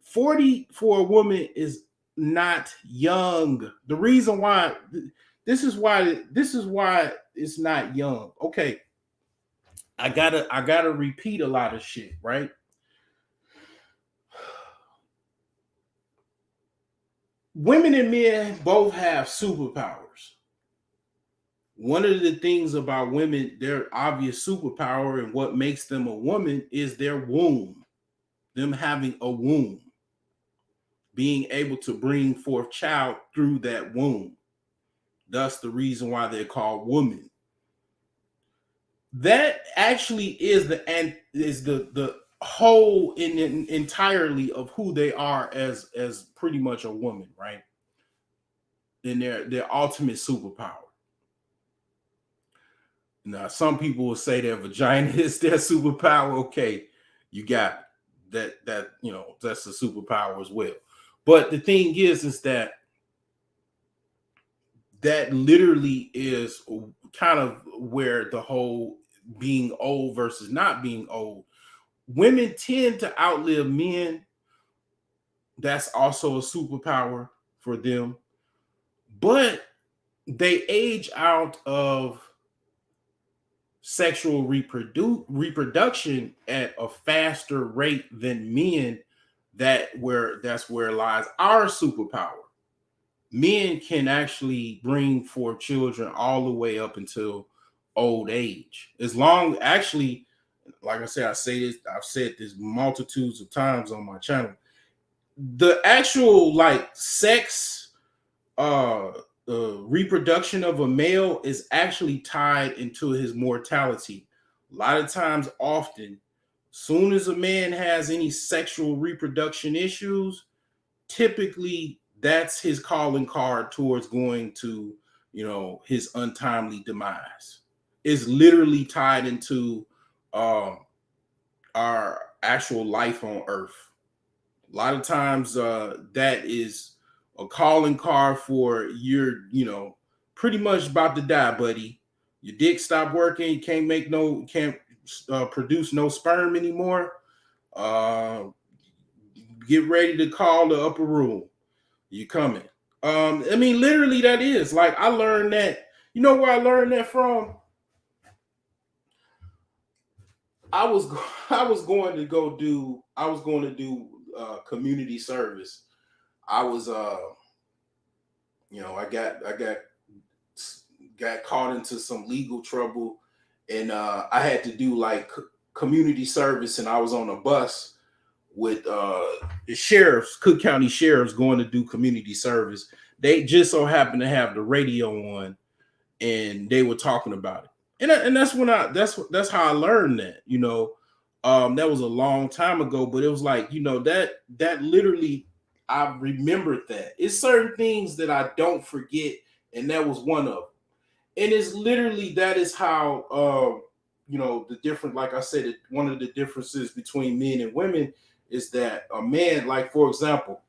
40 for a woman is not young. The reason why this is why it's not young. Okay. I gotta repeat a lot of shit, right? Women and men both have superpowers. One of the things about women, their obvious superpower and what makes them a woman is their womb, them having a womb, being able to bring forth child through that womb. Thus, the reason why they're called women. That actually is the whole in entirely of who they are as pretty much a woman, right? In their ultimate superpower. Now, some people will say their vagina is their superpower. Okay, you got that that's a superpower as well. But the thing is that literally is kind of where the whole being old versus not being old. Women tend to outlive men. That's also a superpower for them. But they age out of sexual reproduction at a faster rate than men. That's where lies our superpower. Men can actually bring forth children all the way up until old age. As long, actually, like I said, I've said this multitudes of times on my channel. The actual sex reproduction of a male is actually tied into his mortality. A lot of times, often, soon as a man has any sexual reproduction issues, typically that's his calling card towards going to, his untimely demise. Is literally tied into our actual life on Earth. A lot of times that is a calling card for you're, pretty much about to die, buddy. Your dick stopped working. You can't produce no sperm anymore. Get ready to call the upper room. You coming. Literally that is I learned that. You know where I learned that from? I was going to do community service. I was I got caught into some legal trouble, and I had to do community service, and I was on a bus with the sheriffs, Cook County sheriffs, going to do community service. They just so happened to have the radio on, and they were talking about it. And that's when that's how I learned that. That was a long time ago, but it was that literally I remembered that. It's certain things that I don't forget, and that was one of them. And it's literally that is how the different, like I said, one of the differences between men and women is that a man, for example,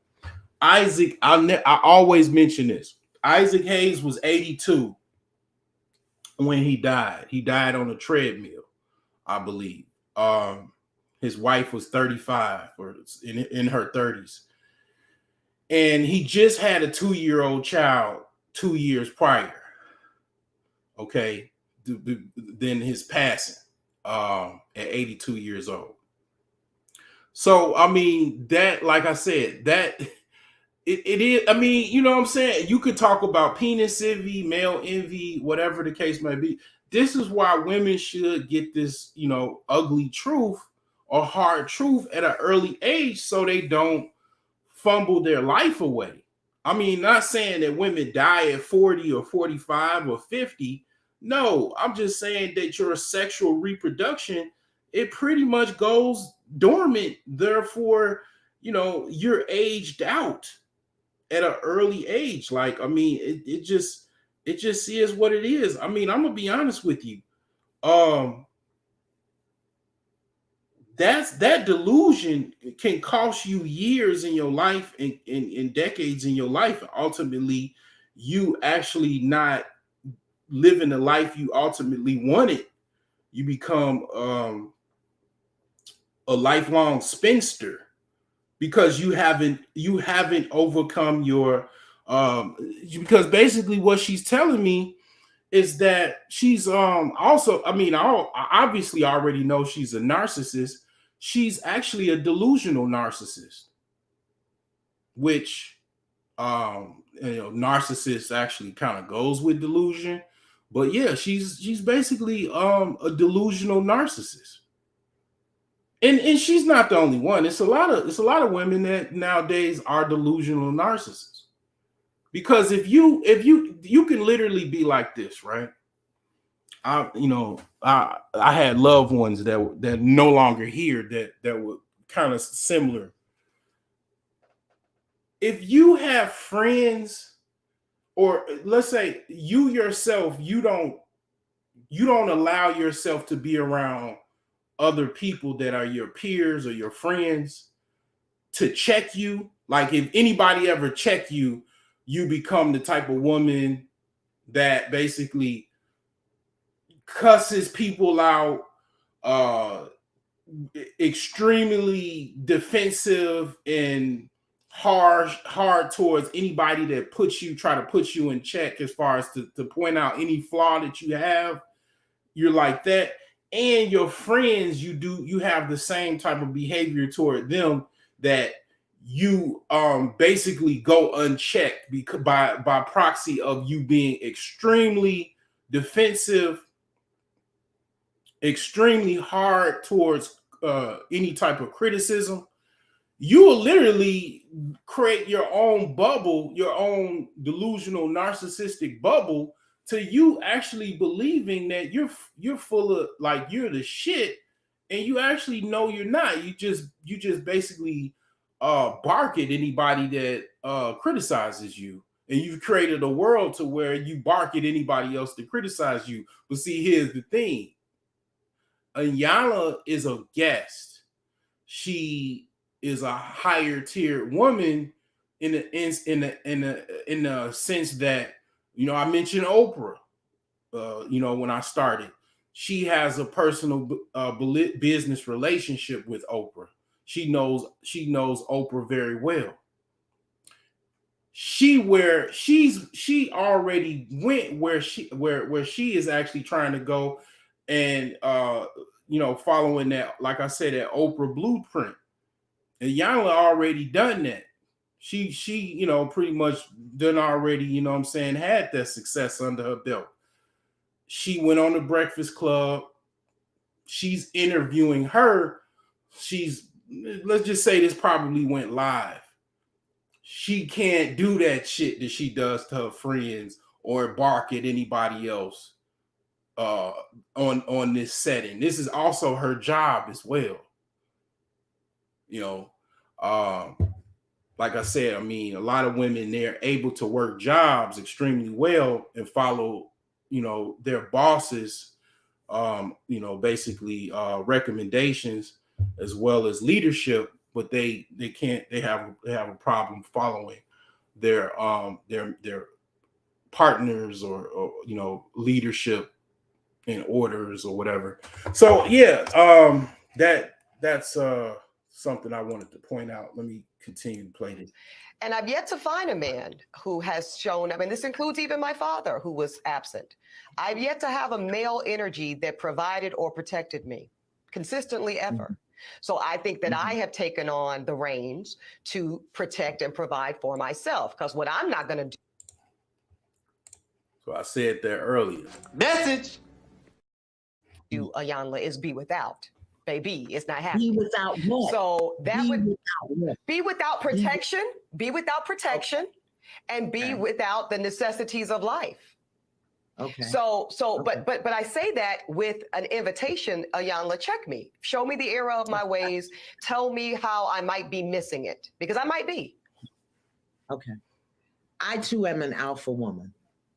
Isaac, I always mention this. Isaac Hayes was 82 when he died. He died on a treadmill, I believe. His wife was 35 or in her 30s. And he just had a 2-year-old child 2 years prior. Okay. Than his passing at 82 years old. So, that, like I said, that it is, you know what I'm saying? You could talk about penis envy, male envy, whatever the case may be. This is why women should get this, ugly truth or hard truth at an early age so they don't fumble their life away. Not saying that women die at 40 or 45 or 50. No, I'm just saying that your sexual reproduction, it pretty much goes dormant. Therefore, you're aged out at an early age. It just is what it is. I'm gonna be honest with you. That delusion can cost you years in your life and decades in your life. And ultimately, you actually not living the life you ultimately wanted. You become a lifelong spinster because you haven't overcome your because basically what she's telling me is that she's also, I mean, I obviously already know she's a narcissist. She's actually a delusional narcissist, which narcissist actually kind of goes with delusion. But yeah, she's basically a delusional narcissist. And she's not the only one. It's a lot of women that nowadays are delusional narcissists. Because if you can literally be like this, right? I had loved ones that no longer here that were kind of similar. If you have friends, or let's say you yourself, you don't allow yourself to be around other people that are your peers or your friends to check you. Like if anybody ever check you, you become the type of woman that basically cusses people out, extremely defensive and hard towards anybody that try to put you in check, as far as to point out any flaw that you have. You're like that. And your friends, you have the same type of behavior toward them, that you basically go unchecked because by proxy of you being extremely defensive, extremely hard towards any type of criticism. You will literally create your own bubble, your own delusional narcissistic bubble, to you actually believing that you're full of, like, you're the shit, and you actually know you're not. You just basically bark at anybody that criticizes you, and you've created a world to where you bark at anybody else to criticize you. But see, here's the thing: Iyanla is a guest. She is a higher tier woman in the sense that, I mentioned Oprah. When I started, she has a personal business relationship with Oprah. She knows Oprah very well. She already went where she is actually trying to go, and following that, like I said, that Oprah blueprint. And Iyanla already done that. She pretty much done already, had that success under her belt. She went on the Breakfast Club. She's interviewing her. Let's just say this probably went live. She can't do that shit that she does to her friends or bark at anybody else on this setting. This is also her job as well. Like I said, I mean, a lot of women, they're able to work jobs extremely well and follow, their bosses, basically recommendations as well as leadership, but they have a problem following their partners or leadership and orders or whatever. So yeah, that's something I wanted to point out. Let me continue to play this. And I've yet to find a man who has shown, this includes even my father, who was absent. I've yet to have a male energy that provided or protected me consistently ever. Mm-hmm. So I think that I have taken on the reins to protect and provide for myself, because what I'm not going to do. So I said that earlier. Message. Iyanla, is be without. Baby, it's not happening. Be without what? So that be without protection, and be without the necessities of life. Okay. But I say that with an invitation, Iyanla, check me. Show me the error of my ways. Tell me how I might be missing it, because I might be. Okay. I too am an alpha woman.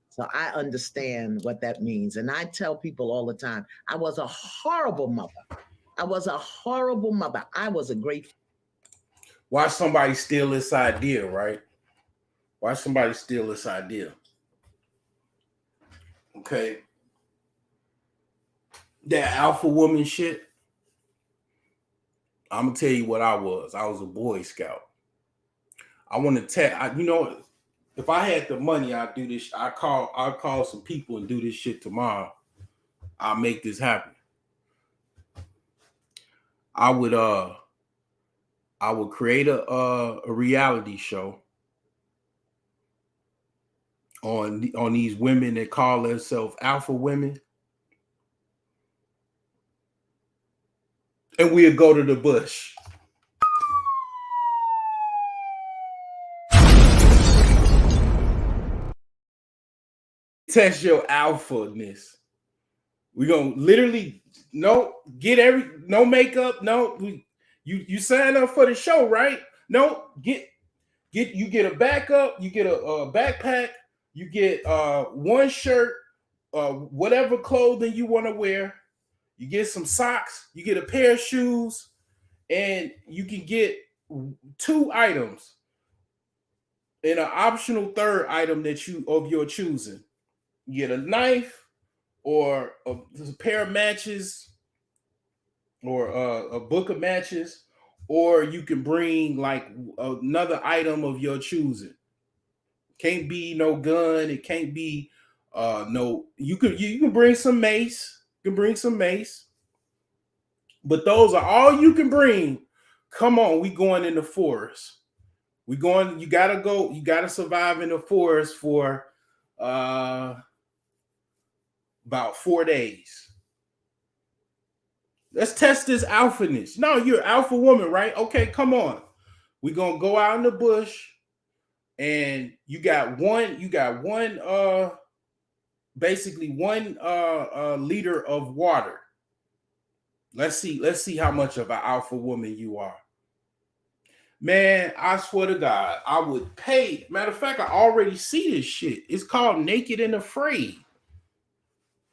So I understand what that means. And I tell people all the time, I was a horrible mother. I was a great. Watch somebody steal this idea, right? Watch somebody steal this idea. Okay. That alpha woman shit. I'm gonna tell you what I was. I was a Boy Scout. I want to tell you know, if I had the money, I'd do this. I'll call some people and do this shit tomorrow. I'll make this happen. I would create a reality show on these women that call themselves alpha women. And we'll go to the bush. Test your alpha-ness. We're gonna literally no makeup. No, you sign up for the show, right? No, get you get a backup, you get a backpack, you get one shirt, whatever clothing you want to wear, you get some socks, you get a pair of shoes, and you can get 2 items and an optional 3rd item that of your choosing. You get a knife or a pair of matches or a book of matches, or you can bring like another item of your choosing. Can't be no gun. It can't be no. You can bring some mace. You can bring some mace, but those are all you can bring. Come on, we going in the forest. We going. You gotta go. You gotta survive in the forest for about 4 days. Let's test this alphaness. No, you're an alpha woman, right? Okay, come on. We're gonna go out in the bush, and you got one basically one liter of water. Let's see how much of an alpha woman you are. Man, I swear to God, I would pay. Matter of fact, I already see this shit. It's called Naked and Afraid.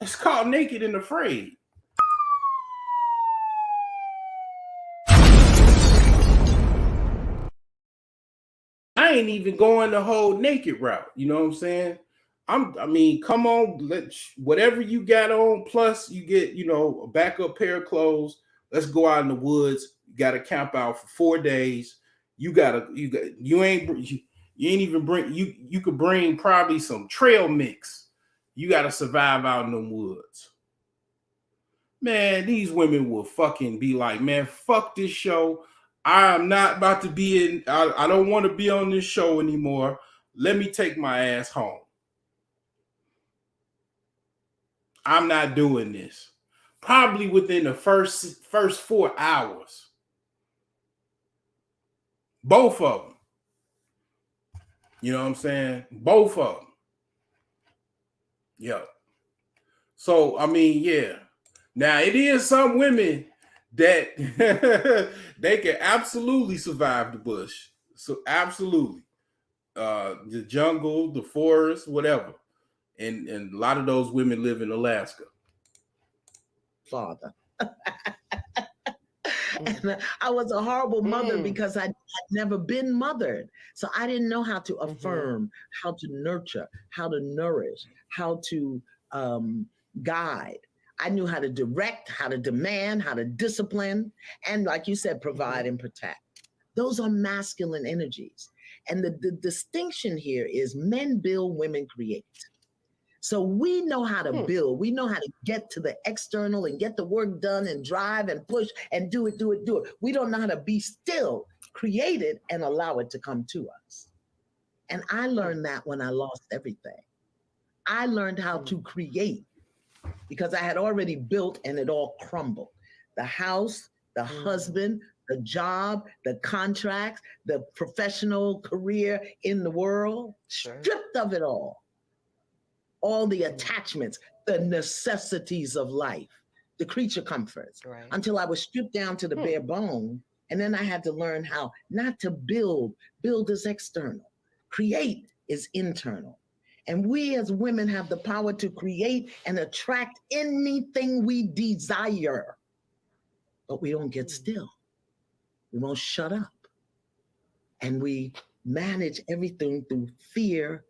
It's called Naked and Afraid. I ain't even going the whole naked route. You know what I'm saying? I mean, come on, whatever you got on, plus you get, a backup pair of clothes. Let's go out in the woods. You got to camp out for 4 days. You ain't even bring, you could bring probably some trail mix. You got to survive out in the woods. Man, these women will fucking be like, man, fuck this show. I'm not about to be in, I don't want to be on this show anymore. Let me take my ass home. I'm not doing this. Probably within the first 4 hours. Both of them. You know what I'm saying? Both of them. Yeah. So, I mean, yeah. Now, it is some women that they can absolutely survive the bush. So, absolutely. The jungle, the forest, whatever. And a lot of those women live in Alaska. Father. And I was a horrible mother because I'd never been mothered. So I didn't know how to affirm, how to nurture, how to nourish, how to guide. I knew how to direct, how to demand, how to discipline, and like you said, provide and protect. Those are masculine energies. And the distinction here is men build, women create. So we know how to build. We know how to get to the external and get the work done and drive and push and do it. We don't know how to be still, create it, and allow it to come to us. And I learned that when I lost everything. I learned how to create because I had already built and it all crumbled. The house, the husband, the job, the contracts, the professional career in the world, stripped of it all the attachments, the necessities of life, the creature comforts, until I was stripped down to the bare bone. And then I had to learn how not to build. Build is external. Create is internal. And we as women have the power to create and attract anything we desire. But we don't get still. We won't shut up. And we manage everything through fear,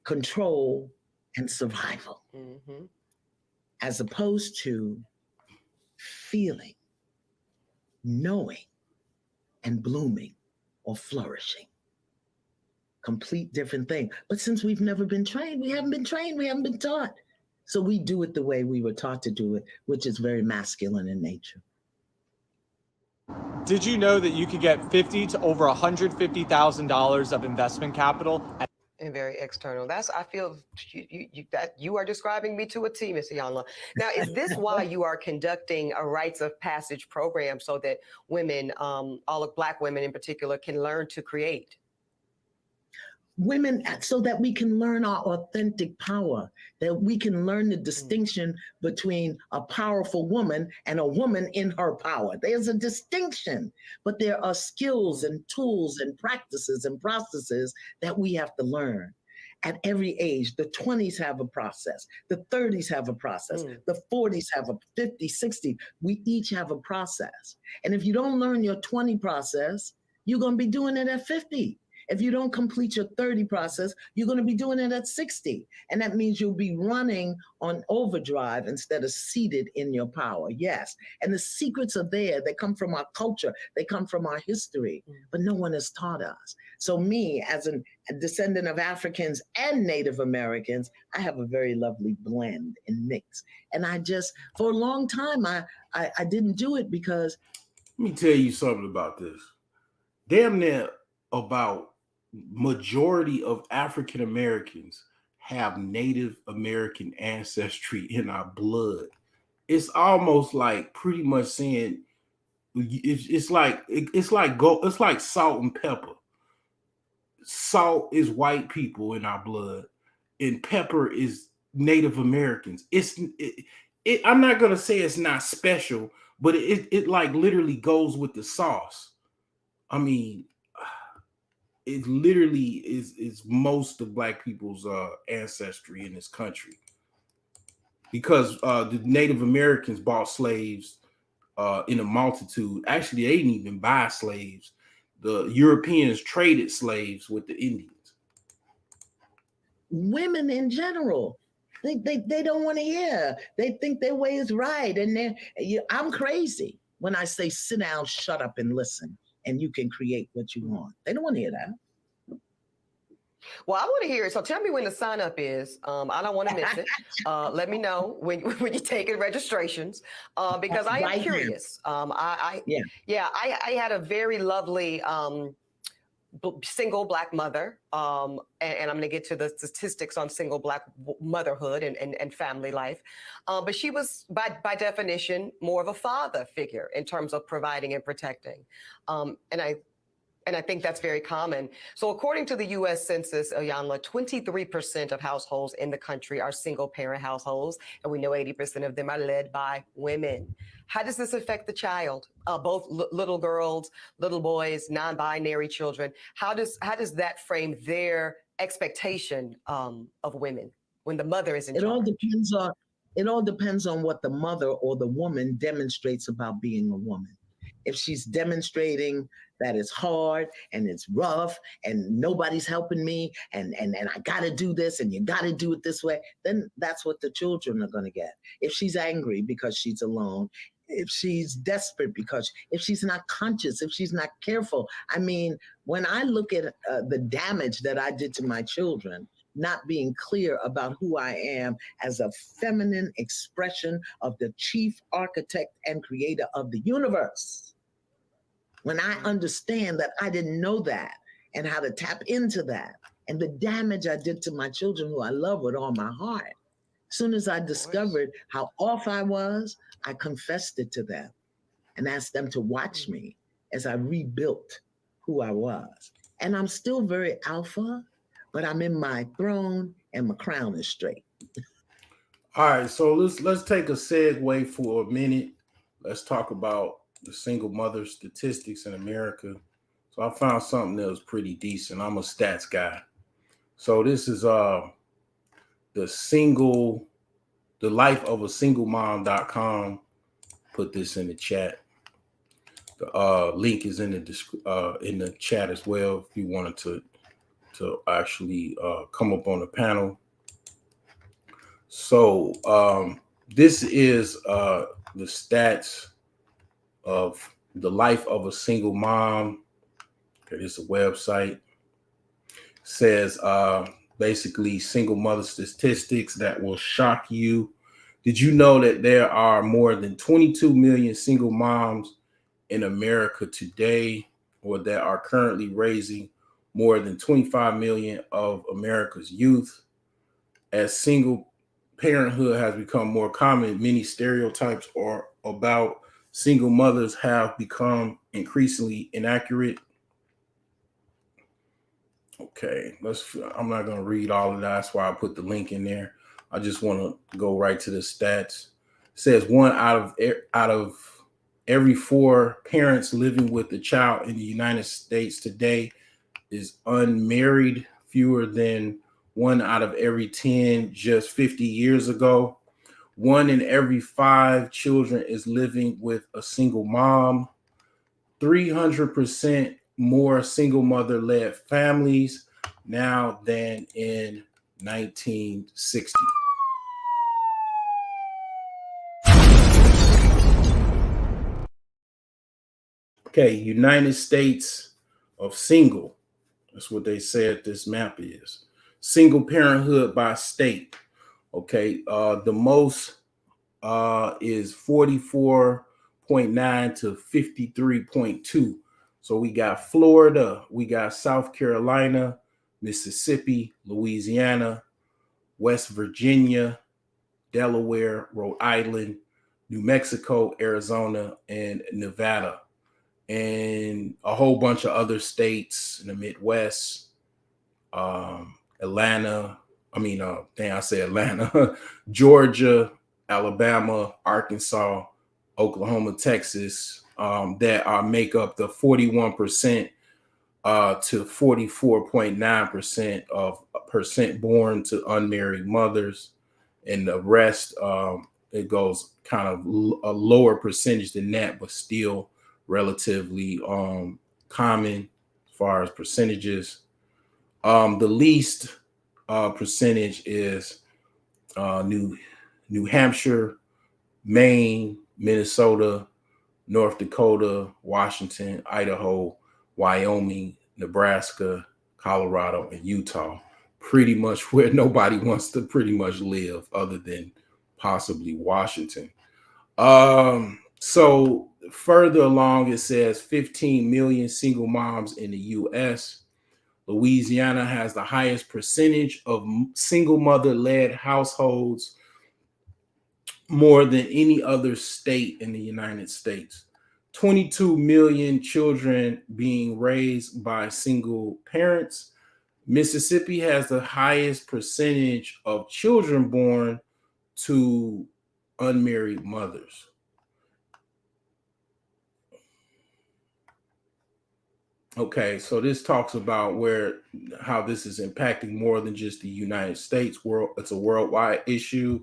control, and survival, Mm-hmm. as opposed to feeling, knowing, and blooming or flourishing. Complete different thing. But since we've never been trained, we haven't been trained, we haven't been taught. So we do it the way we were taught to do it, which is very masculine in nature. Did you know that you could get $50,000 to over $150,000 of investment capital? And very external. That's, I feel that you are describing me to a T, Mr. Yanla. Now, is this why you are conducting a rites of passage program so that women, all of Black women in particular, can learn to create? Women, so that we can learn our authentic power, that we can learn the distinction between a powerful woman and a woman in her power. There's a distinction, but there are skills and tools and practices and processes that we have to learn at every age. The 20s have a process, the 30s have a process, the 40s have a 50, 60. We each have a process. And if you don't learn your 20 process, you're going to be doing it at 50. If you don't complete your 30 process, you're going to be doing it at 60. And that means you'll be running on overdrive instead of seated in your power. Yes. And the secrets are there. They come from our culture. They come from our history, but no one has taught us. So me, as a descendant of Africans and Native Americans, I have a very lovely blend and mix. And I just, for a long time, I didn't do it because. Let me tell you something about this. Damn near about majority of African Americans have Native American ancestry in our blood. It's almost like pretty much saying it's like salt and pepper. Salt is white people in our blood, and pepper is Native Americans. I'm not gonna say it's not special, but it like literally goes with the sauce. I mean, it literally is most of Black people's ancestry in this country, because the Native Americans bought slaves in a multitude. Actually, they didn't even buy slaves. The Europeans traded slaves with the Indians. Women in general, they don't want to hear. They think their way is right, and I'm crazy when I say sit down, shut up, and listen, and you can create what you want. They don't want to hear that. Well, I want to hear it. So tell me when the sign up is. I don't want to miss it. Let me know when you're taking registrations, because I am curious. I had a very lovely single Black mother, and I'm going to get to the statistics on single Black motherhood and family life. But she was, by definition, more of a father figure in terms of providing and protecting. And I think that's very common. So according to the U.S. Census, Iyanla, 23% of households in the country are single parent households. And we know 80% of them are led by women. How does this affect the child? Both little girls, little boys, non-binary children. How does that frame their expectation of women when the mother is in charge? It all depends on what the mother or the woman demonstrates about being a woman. If she's demonstrating that it's hard and it's rough and nobody's helping me and I got to do this and you got to do it this way, then that's what the children are going to get. If she's angry because she's alone, if she's desperate because if she's not conscious, if she's not careful. I mean, when I look at the damage that I did to my children, not being clear about who I am as a feminine expression of the chief architect and creator of the universe. When I understand that I didn't know that and how to tap into that and the damage I did to my children who I love with all my heart. As soon as I discovered how off I was, I confessed it to them and asked them to watch me as I rebuilt who I was. And I'm still very alpha, but I'm in my throne and my crown is straight. All right, so let's take a segue for a minute. Let's talk about the single mother statistics in America. So I found something that was pretty decent. I'm a stats guy. So this is the life of a single mom.com. Put this in the chat. The link is in the chat as well if you wanted to actually come up on the panel. So this is the stats of the life of a single mom. Okay, this is a website. Says basically single mother statistics that will shock you. Did you know that there are more than 22 million single moms in America today, or that are currently raising more than 25 million of America's youth? As single parenthood has become more common, many stereotypes are about single mothers have become increasingly inaccurate. Okay, I'm not going to read all of that. That's why I put the link in there. I just want to go right to the stats. It says one out of every 4 parents living with a child in the United States today is unmarried, fewer than 1 out of every 10 just 50 years ago. 1 in every 5 children is living with a single mom. 300% more single mother-led families now than in 1960. Okay, United States of single. That's what they said this map is. Single parenthood by state. Okay, the most is 44.9 to 53.2. So we got Florida, we got South Carolina, Mississippi, Louisiana, West Virginia, Delaware, Rhode Island, New Mexico, Arizona, and Nevada, and a whole bunch of other states in the Midwest, Atlanta. I say Atlanta, Georgia, Alabama, Arkansas, Oklahoma, Texas, that make up the 41% to 44.9% of percent born to unmarried mothers, and the rest it goes kind of a lower percentage than that, but still relatively common as far as percentages. The least percentage is New Hampshire, Maine, Minnesota, North Dakota, Washington, Idaho, Wyoming, Nebraska, Colorado, and Utah. Pretty much where nobody wants to pretty much live, other than possibly Washington. So further along, it says 15 million single moms in the U.S. Louisiana has the highest percentage of single mother-led households, more than any other state in the United States. 22 million children being raised by single parents. Mississippi has the highest percentage of children born to unmarried mothers. Okay, so this talks about how this is impacting more than just the United States. It's a worldwide issue.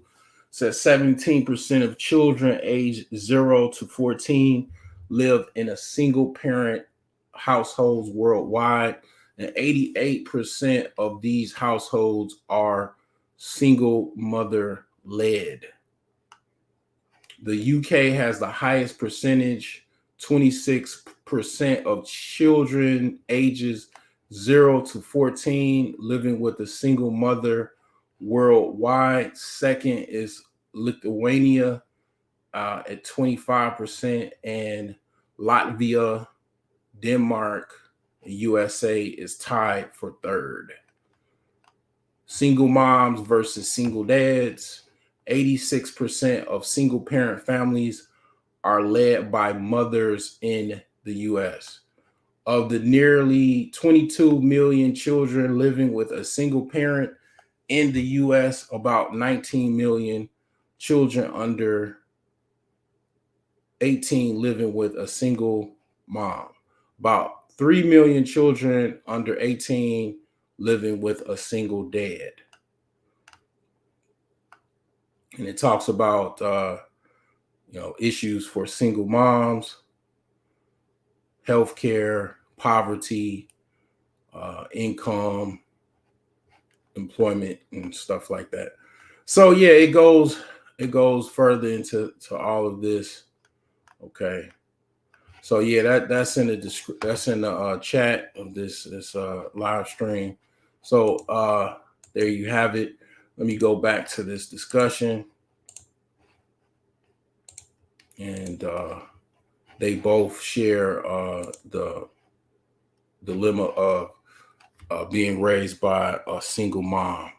It says 17% of children aged 0 to 14 live in a single parent households worldwide, and 88% of these households are single mother led. The UK has the highest percentage, 26% of children ages 0 to 14 living with a single mother worldwide. Second is Lithuania at 25%, and Latvia, Denmark, and USA is tied for third. Single moms versus single dads. 86% of single parent families are led by mothers in the U.S. Of the nearly 22 million children living with a single parent in the U.S., about 19 million children under 18 living with a single mom. About 3 million children under 18 living with a single dad. And it talks about issues for single moms, healthcare, poverty, income, employment, and stuff like that. So yeah, it goes further into all of this. Okay. So yeah, that's in the chat of this live stream. So there you have it. Let me go back to this discussion, and they both share the dilemma of being raised by a single mom.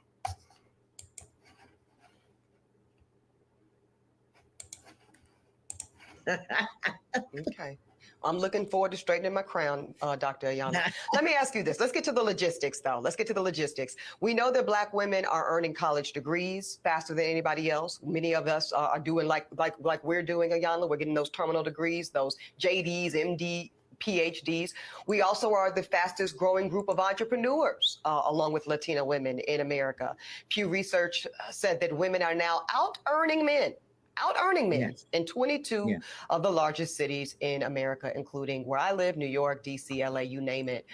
Okay. I'm looking forward to straightening my crown, Dr. Ayana. Let me ask you this. Let's get to the logistics, though. Let's get to the logistics. We know that Black women are earning college degrees faster than anybody else. Many of us are doing like we're doing, Ayana. We're getting those terminal degrees, those JDs, MD, PhDs. We also are the fastest growing group of entrepreneurs, along with Latina women in America. Pew Research said that women are now out earning men Yes. in 22 Yeah. of the largest cities in America, including where I live, New York, DC, LA, you name it.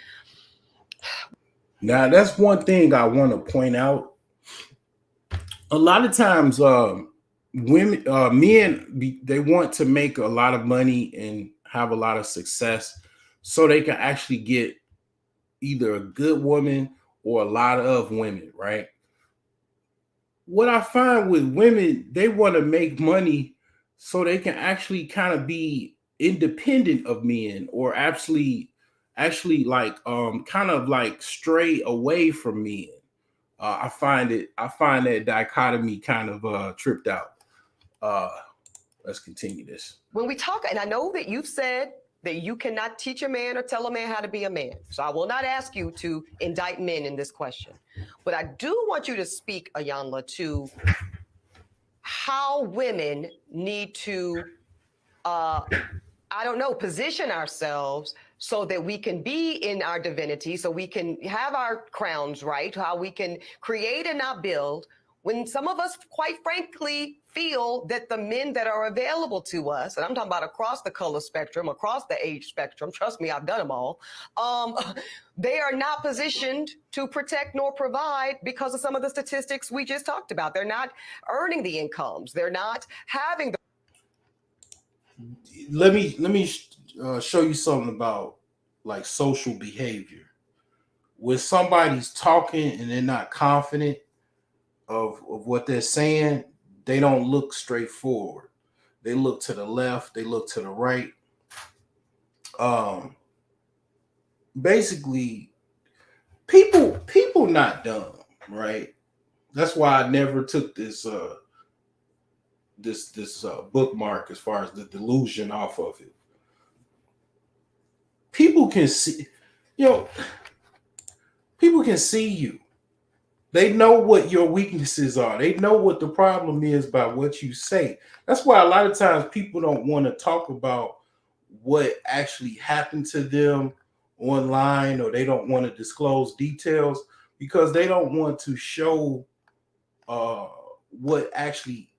Now that's one thing I want to point out. A lot of times, men, they want to make a lot of money and have a lot of success, so they can actually get either a good woman or a lot of women, right? What I find with women, they want to make money so they can actually kind of be independent of men, or actually like kind of like stray away from men. I find that dichotomy kind of tripped out. Let's continue this. When we talk, and I know that you've said that you cannot teach a man or tell a man how to be a man. So I will not ask you to indict men in this question. But I do want you to speak, Ayanla, to how women need to, position ourselves so that we can be in our divinity, so we can have our crowns right, how we can create and not build, when some of us, quite frankly, feel that the men that are available to us, and I'm talking about across the color spectrum, across the age spectrum, trust me, I've done them all, they are not positioned to protect nor provide because of some of the statistics we just talked about. They're not earning the incomes. They're not having the... Let me show you something about like social behavior. When somebody's talking and they're not confident of what they're saying, they don't look straight forward. They look to the left, they look to the right. Basically, people not dumb, right? That's why I never took this bookmark as far as the delusion off of it. People can see, people can see you. They know what your weaknesses are. They know what the problem is by what you say. That's why a lot of times people don't want to talk about what actually happened to them online, or they don't want to disclose details because they don't want to show what actually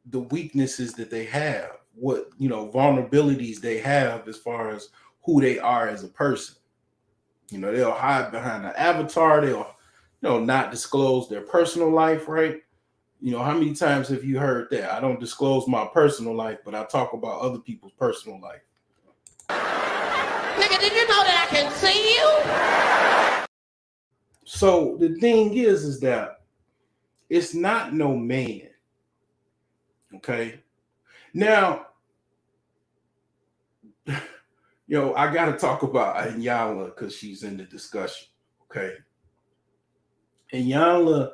the weaknesses that they have, what vulnerabilities they have as far as who they are as a person. They'll hide behind an avatar. They'll not disclose their personal life, right? How many times have you heard that? I don't disclose my personal life, but I talk about other people's personal life. Nigga, did you know that I can see you? So the thing is that it's not no man. Okay. Now, I got to talk about Iyanla because she's in the discussion. Okay. Iyanla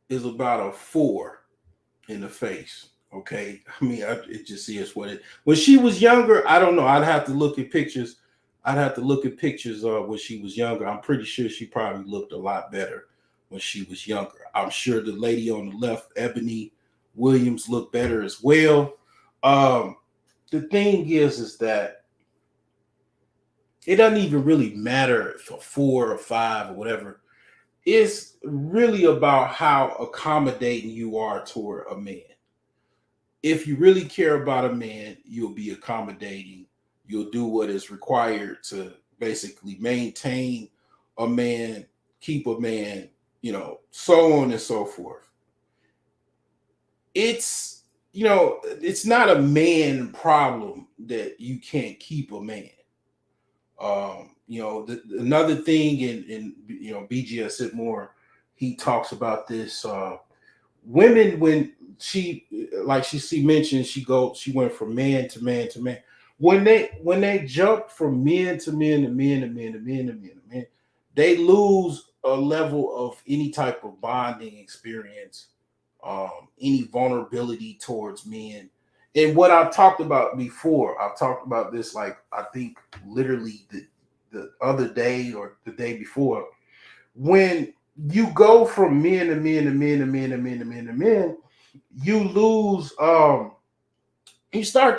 is about a 4 in the face. Okay. I mean, it just is what it. When she was younger, I don't know. I'd have to look at pictures. When she was younger. I'm pretty sure she probably looked a lot better when she was younger. I'm sure the lady on the left, Ebony Williams, looked better as well. The thing is that it doesn't even really matter if a 4 or 5 or whatever. It's really about how accommodating you are toward a man. If you really care about a man, you'll be accommodating. You'll do what is required to basically maintain a man, keep a man, so on and so forth. it's, you know, it's not a man problem that you can't keep a man. You know, another thing in you know, BGS Sidmore, he talks about this. Women, when she, like she mentioned, she went from man to man to man. When they jump from men to men to men to men to men to men to men, they lose a level of any type of bonding experience, any vulnerability towards men. And what I've talked about before, I've talked about this, like, I think literally the other day or the day before, when you go from men to men to men to men to men to men to men, you lose, you start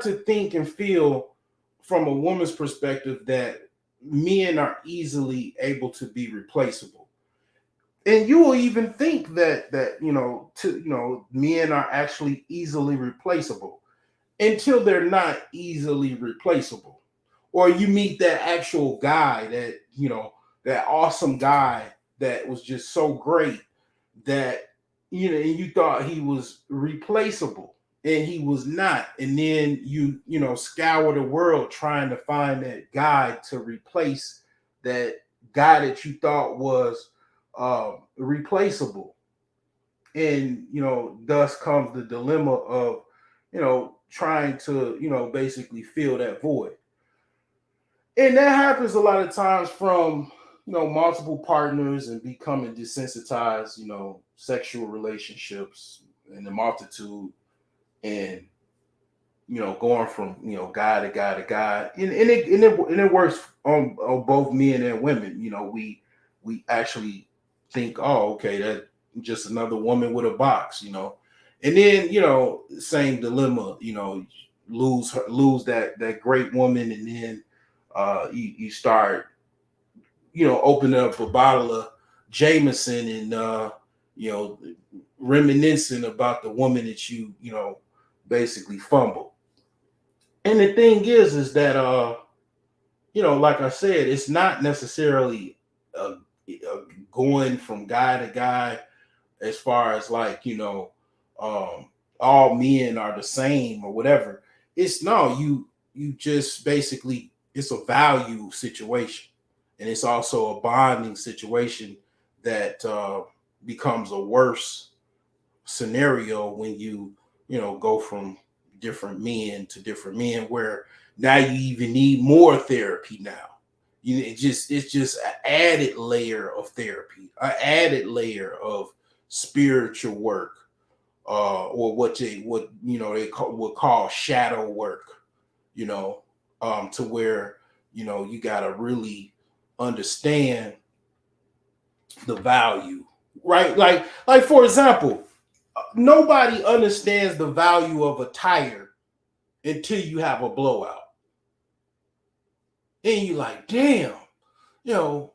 to think and feel from a woman's perspective that men are easily able to be replaceable. And you will even think that you know, men are actually easily replaceable until they're not easily replaceable. Or you meet that actual guy, that, you know, that awesome guy that was just so great that, you know, and you thought he was replaceable, and he was not. And then you know, scour the world trying to find that guy to replace that guy that you thought was replaceable. And, you know, thus comes the dilemma of, you know, trying to, you know, basically fill that void. And that happens a lot of times from, you know, multiple partners and becoming desensitized, you know, sexual relationships and the multitude, and, you know, going from, you know, guy to guy to guy. And it works on both men and women. You know, we actually think, oh, okay, that just another woman with a box, you know. And then, you know, same dilemma, you know, lose that great woman, and then you start, you know, opening up a bottle of Jameson and you know, reminiscing about the woman that you know, basically fumbled. And the thing is that you know, like I said, it's not necessarily going from guy to guy, as far as, like, you know, all men are the same or whatever. It's no, you just basically, it's a value situation, and it's also a bonding situation that becomes a worse scenario when you know, go from different men to different men, where now you even need more therapy now. It's just an added layer of therapy, an added layer of spiritual work, or what you know, would call shadow work, you know, to where, you know, you got to really understand the value, right? Like for example, nobody understands the value of a tire until you have a blowout, and you like, damn, you know,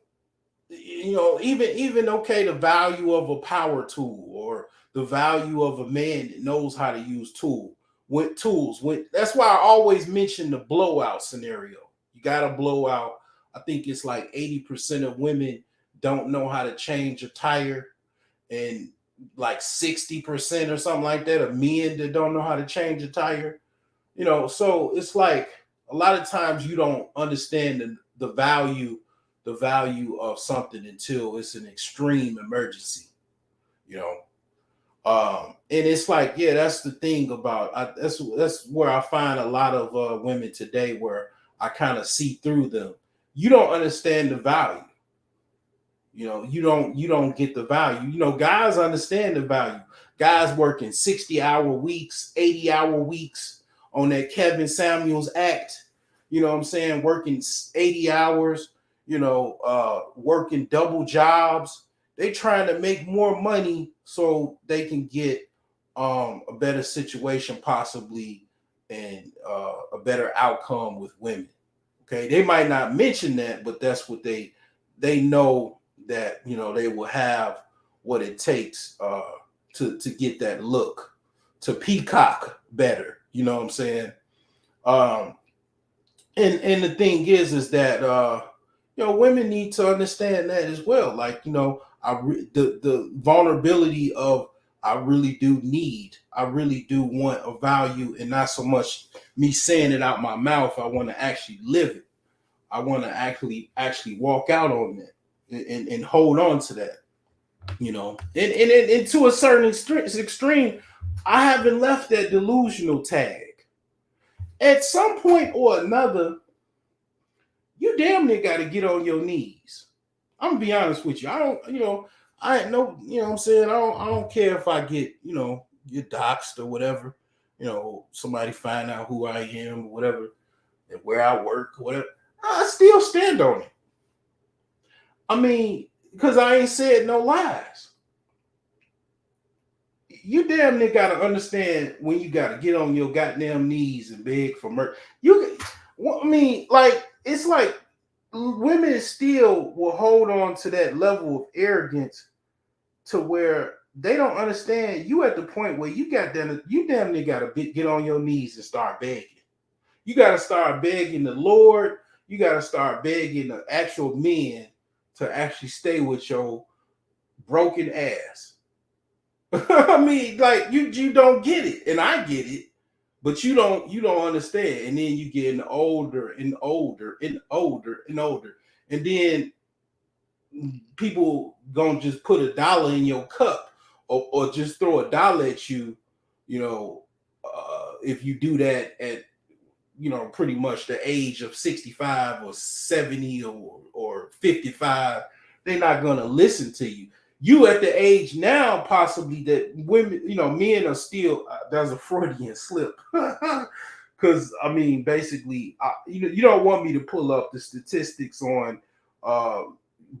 even okay, the value of a power tool, or the value of a man that knows how to use tools. That's why I always mention the blowout scenario. You got to blow out. I think it's like 80% of women don't know how to change a tire, and like 60% or something like that of men that don't know how to change a tire. You know, so it's like a lot of times you don't understand the value of something until it's an extreme emergency, you know. And it's like, yeah, that's the thing about, that's where I find a lot of women today, where I kind of see through them. You don't understand the value. You know, you don't get the value. You know, guys understand the value. Guys working 60-hour weeks, 80-hour weeks on that Kevin Samuels act. You know what I'm saying? Working 80 hours, you know, working double jobs. They trying to make more money so they can get a better situation, possibly, and a better outcome with women. Okay, they might not mention that, but that's what they know, that, you know, they will have what it takes to get that look, to peacock better. You know what I'm saying? And the thing is that you know, women need to understand that as well. Like, you know, the vulnerability of I really do want a value, and not so much me saying it out my mouth. I want to actually live it. I want to actually walk out on that and hold on to that, and to a certain extreme, I haven't left that delusional tag. At some point or another, you damn near got to get on your knees. I'm gonna be honest with you. I don't, I ain't no, what I'm saying, I don't care if I get, get doxxed or whatever, somebody find out who I am or whatever, and where I work or whatever. I still stand on it. I mean, because I ain't said no lies. You damn near got to understand when you got to get on your goddamn knees and beg for mercy. It's like women still will hold on to that level of arrogance to where they don't understand you at the point where you damn near got to get on your knees and start begging. You got to start begging the Lord. You got to start begging the actual men to actually stay with your broken ass. I mean, like you don't get it, and I get it, but you don't understand. And then you getting older and older and older and older, and then people gonna just put $1 in your cup or just throw $1 at you, if you do that at pretty much the age of 65 or 70 or 55, they're not gonna listen to you. You at the age now, possibly that women, men are still. There's a Freudian slip, because I mean, basically, you don't want me to pull up the statistics on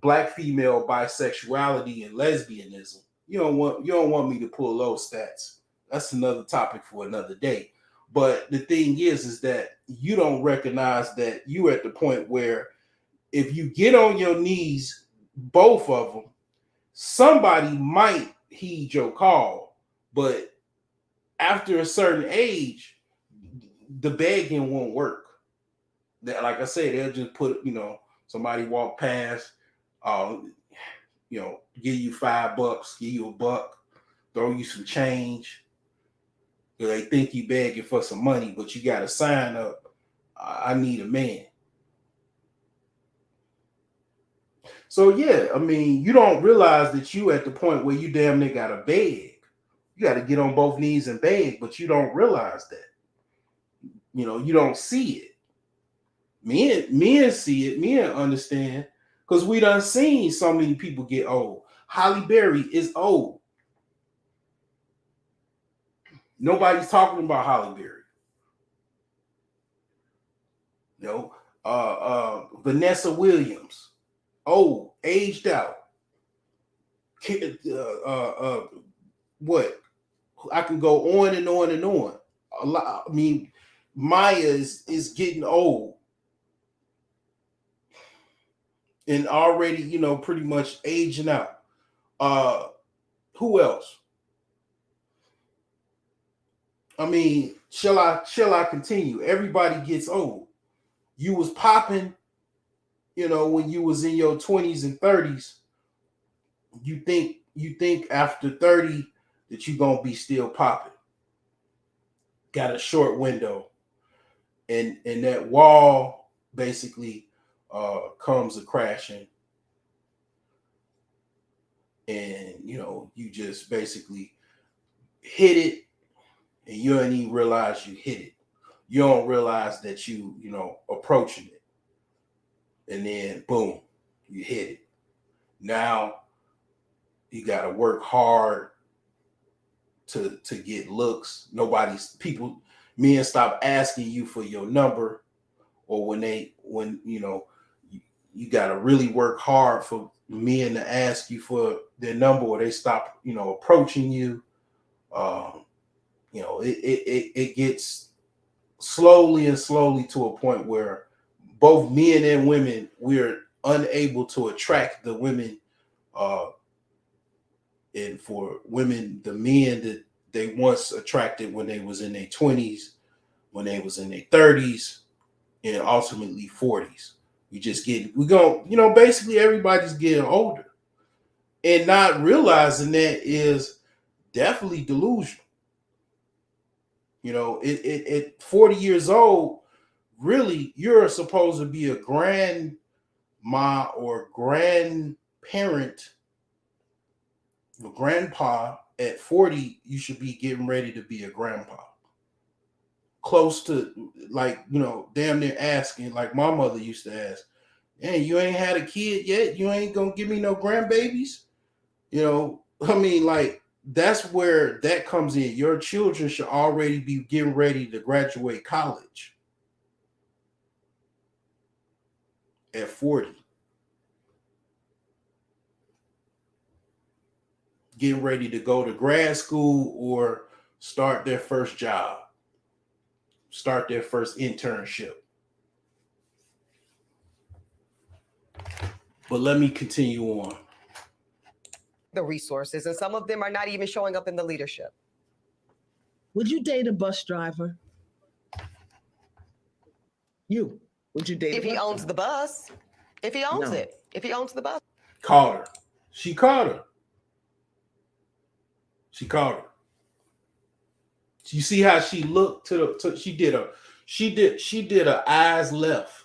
Black female bisexuality and lesbianism. You don't want me to pull those stats. That's another topic for another day. But the thing is that you don't recognize that you at the point where if you get on your knees, both of them, somebody might heed your call, but after a certain age, the begging won't work. That, like I said, they'll just put, somebody walk past, give you $5, give you $1, throw you some change. They think you begging for some money, but you got to sign up. I need a man. So yeah, I mean, you don't realize that you at the point where you damn near gotta beg. You got to get on both knees and beg, but you don't realize that. You don't see it. Men see it. Men understand, because we done seen so many people get old. Halle Berry is old. Nobody's talking about Halle Berry. Vanessa Williams. Oh, aged out. What? I can go on and on and on. A lot. I mean, Maya is getting old and already, pretty much aging out. Who else? I mean, shall I continue? Everybody gets old. You was popping, when you was in your 20s and 30s. You think after 30 that you're gonna be still popping. Got a short window, and that wall basically comes a crashing, and you just basically hit it, and you don't even realize you hit it. You don't realize that you approaching it, and then boom, you hit it. Now you got to work hard to get looks. Men stop asking you for your number, or when you got to really work hard for men to ask you for their number, or they stop approaching you. It gets slowly to a point where both men and women, we're unable to attract the women, and for women, the men that they once attracted when they was in their 20s, when they was in their 30s, and ultimately 40s. Basically everybody's getting older, and not realizing that is definitely delusional. You know, it 40 years old, really, you're supposed to be a grandma or grandparent, or grandpa. At 40, you should be getting ready to be a grandpa. Close to, like, you know, damn near asking, like my mother used to ask, hey, you ain't had a kid yet? You ain't gonna give me no grandbabies? You know, I mean, like, that's where that comes in. Your children should already be getting ready to graduate college at 40. Getting ready to go to grad school or start their first job, start their first internship. But let me continue on. The resources, and some of them are not even showing up in the leadership. Would you date a bus driver? Would you date If he owns the bus, if he owns it, if he owns the bus. Caught her. She caught her. She caught her. You see how she looked she did a eyes left.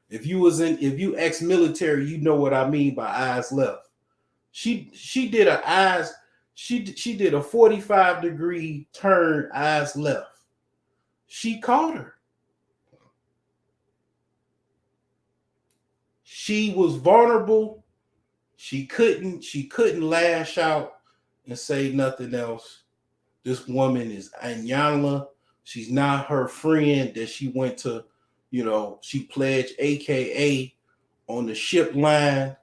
If you ex-military, you know what I mean by eyes left. She did a eyes, she did a 45-degree turn, eyes left. She caught her. She was vulnerable. She couldn't lash out and say nothing else. This woman is Anyala. She's not her friend that she went to, you know, she pledged AKA on the ship line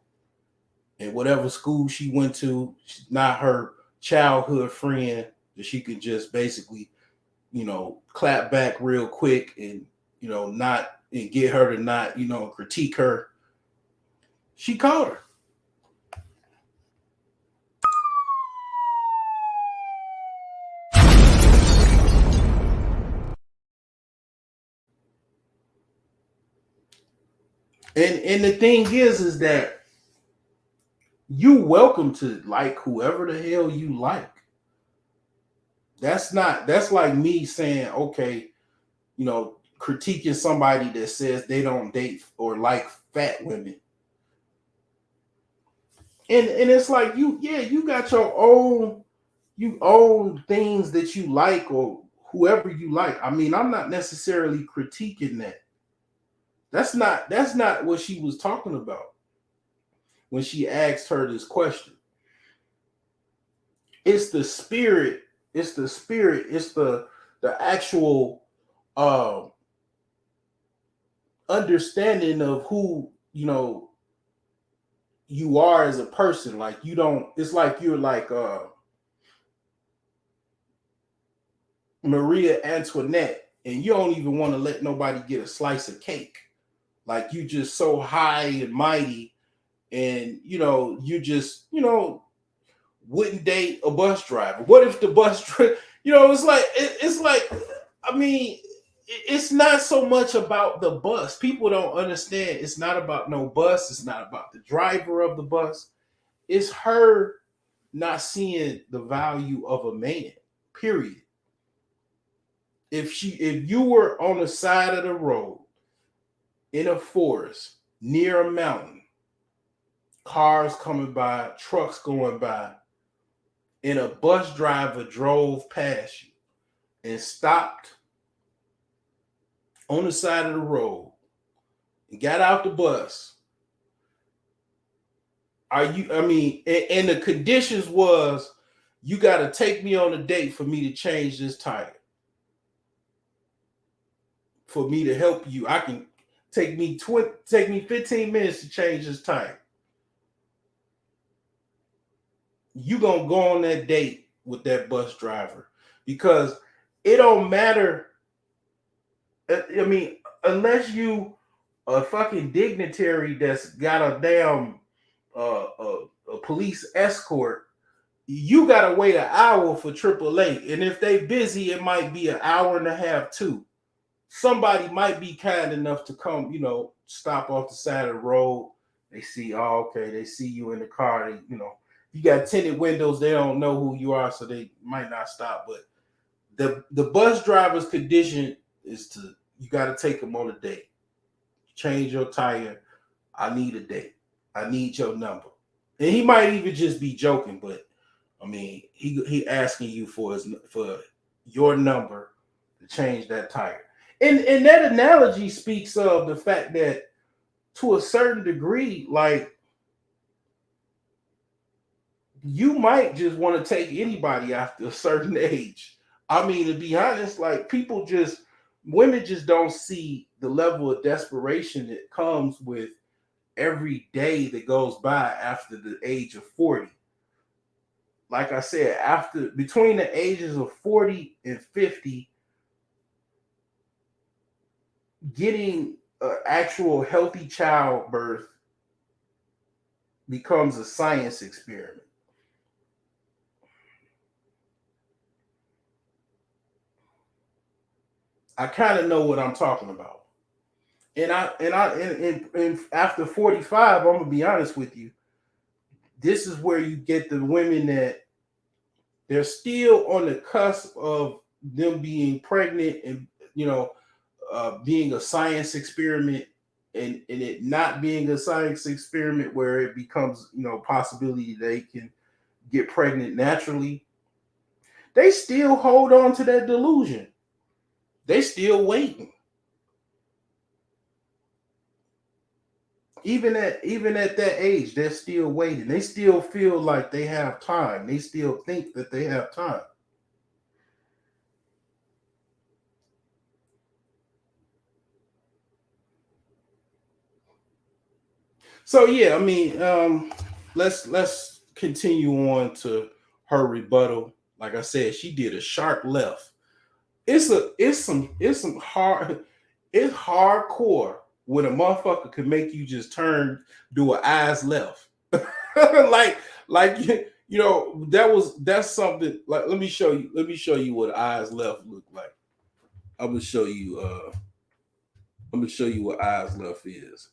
and whatever school she went to. She's not her childhood friend that she could just basically, you know, clap back real quick and, you know, not, and get her to not, you know, critique her. She caught her. And the thing is that you welcome to like whoever the hell you like. That's like me saying, okay, you know, critiquing somebody that says they don't date or like fat women. And it's like you got your own things that you like or whoever you like. I mean, I'm not necessarily critiquing that. That's not what she was talking about when she asked her this question. It's the spirit. It's the actual understanding of who, you know, you are as a person. Like, you don't, it's like you're like Maria Antoinette, and you don't even want to let nobody get a slice of cake. Like, you just so high and mighty, and you know, you just, you know, wouldn't date a bus driver. What if the bus driver, you know, it's like, I mean, it's not so much about the bus. People don't understand. It's not about no bus. It's not about the driver of the bus. It's her not seeing the value of a man, period. If you were on the side of the road in a forest near a mountain, cars coming by, trucks going by, and a bus driver drove past you and stopped on the side of the road and got out the bus, and the conditions was, you got to take me on a date for me to change this tire. For me to help you, I can take me 15 minutes to change this tire. You gonna go on that date with that bus driver, because it don't matter. I mean, unless you a fucking dignitary that's got a damn a police escort, you gotta wait an hour for AAA, and if they busy, it might be an hour and a half too. Somebody might be kind enough to come, you know, stop off the side of the road. They see, oh, okay, they see you in the car. They, you know, you got tinted windows. They don't know who you are, so they might not stop, but the bus driver's condition is to, you got to take him on a date. Change your tire. I need a date. I need your number. And he might even just be joking, but I mean, he asking you for your number to change that tire. And that analogy speaks of the fact that to a certain degree, like, you might just want to take anybody after a certain age. I mean, to be honest, like, women just don't see the level of desperation that comes with every day that goes by after the age of 40. Like I said, between the ages of 40 and 50, getting an actual healthy childbirth becomes a science experiment. I kind of know what I'm talking about. And after 45, I'm gonna be honest with you. This is where you get the women that they're still on the cusp of them being pregnant and, being a science experiment, and it not being a science experiment where it becomes, possibility they can get pregnant naturally. They still hold on to that delusion. They still waiting. Even at that age, they're still waiting. They still feel like they have time. They still think that they have time. So yeah, I mean, let's continue on to her rebuttal. Like I said, she did a sharp left. It's hardcore when a motherfucker can make you just do an eyes left. that's something. Like, let me show you what eyes left look like. I'm gonna show you what eyes left is.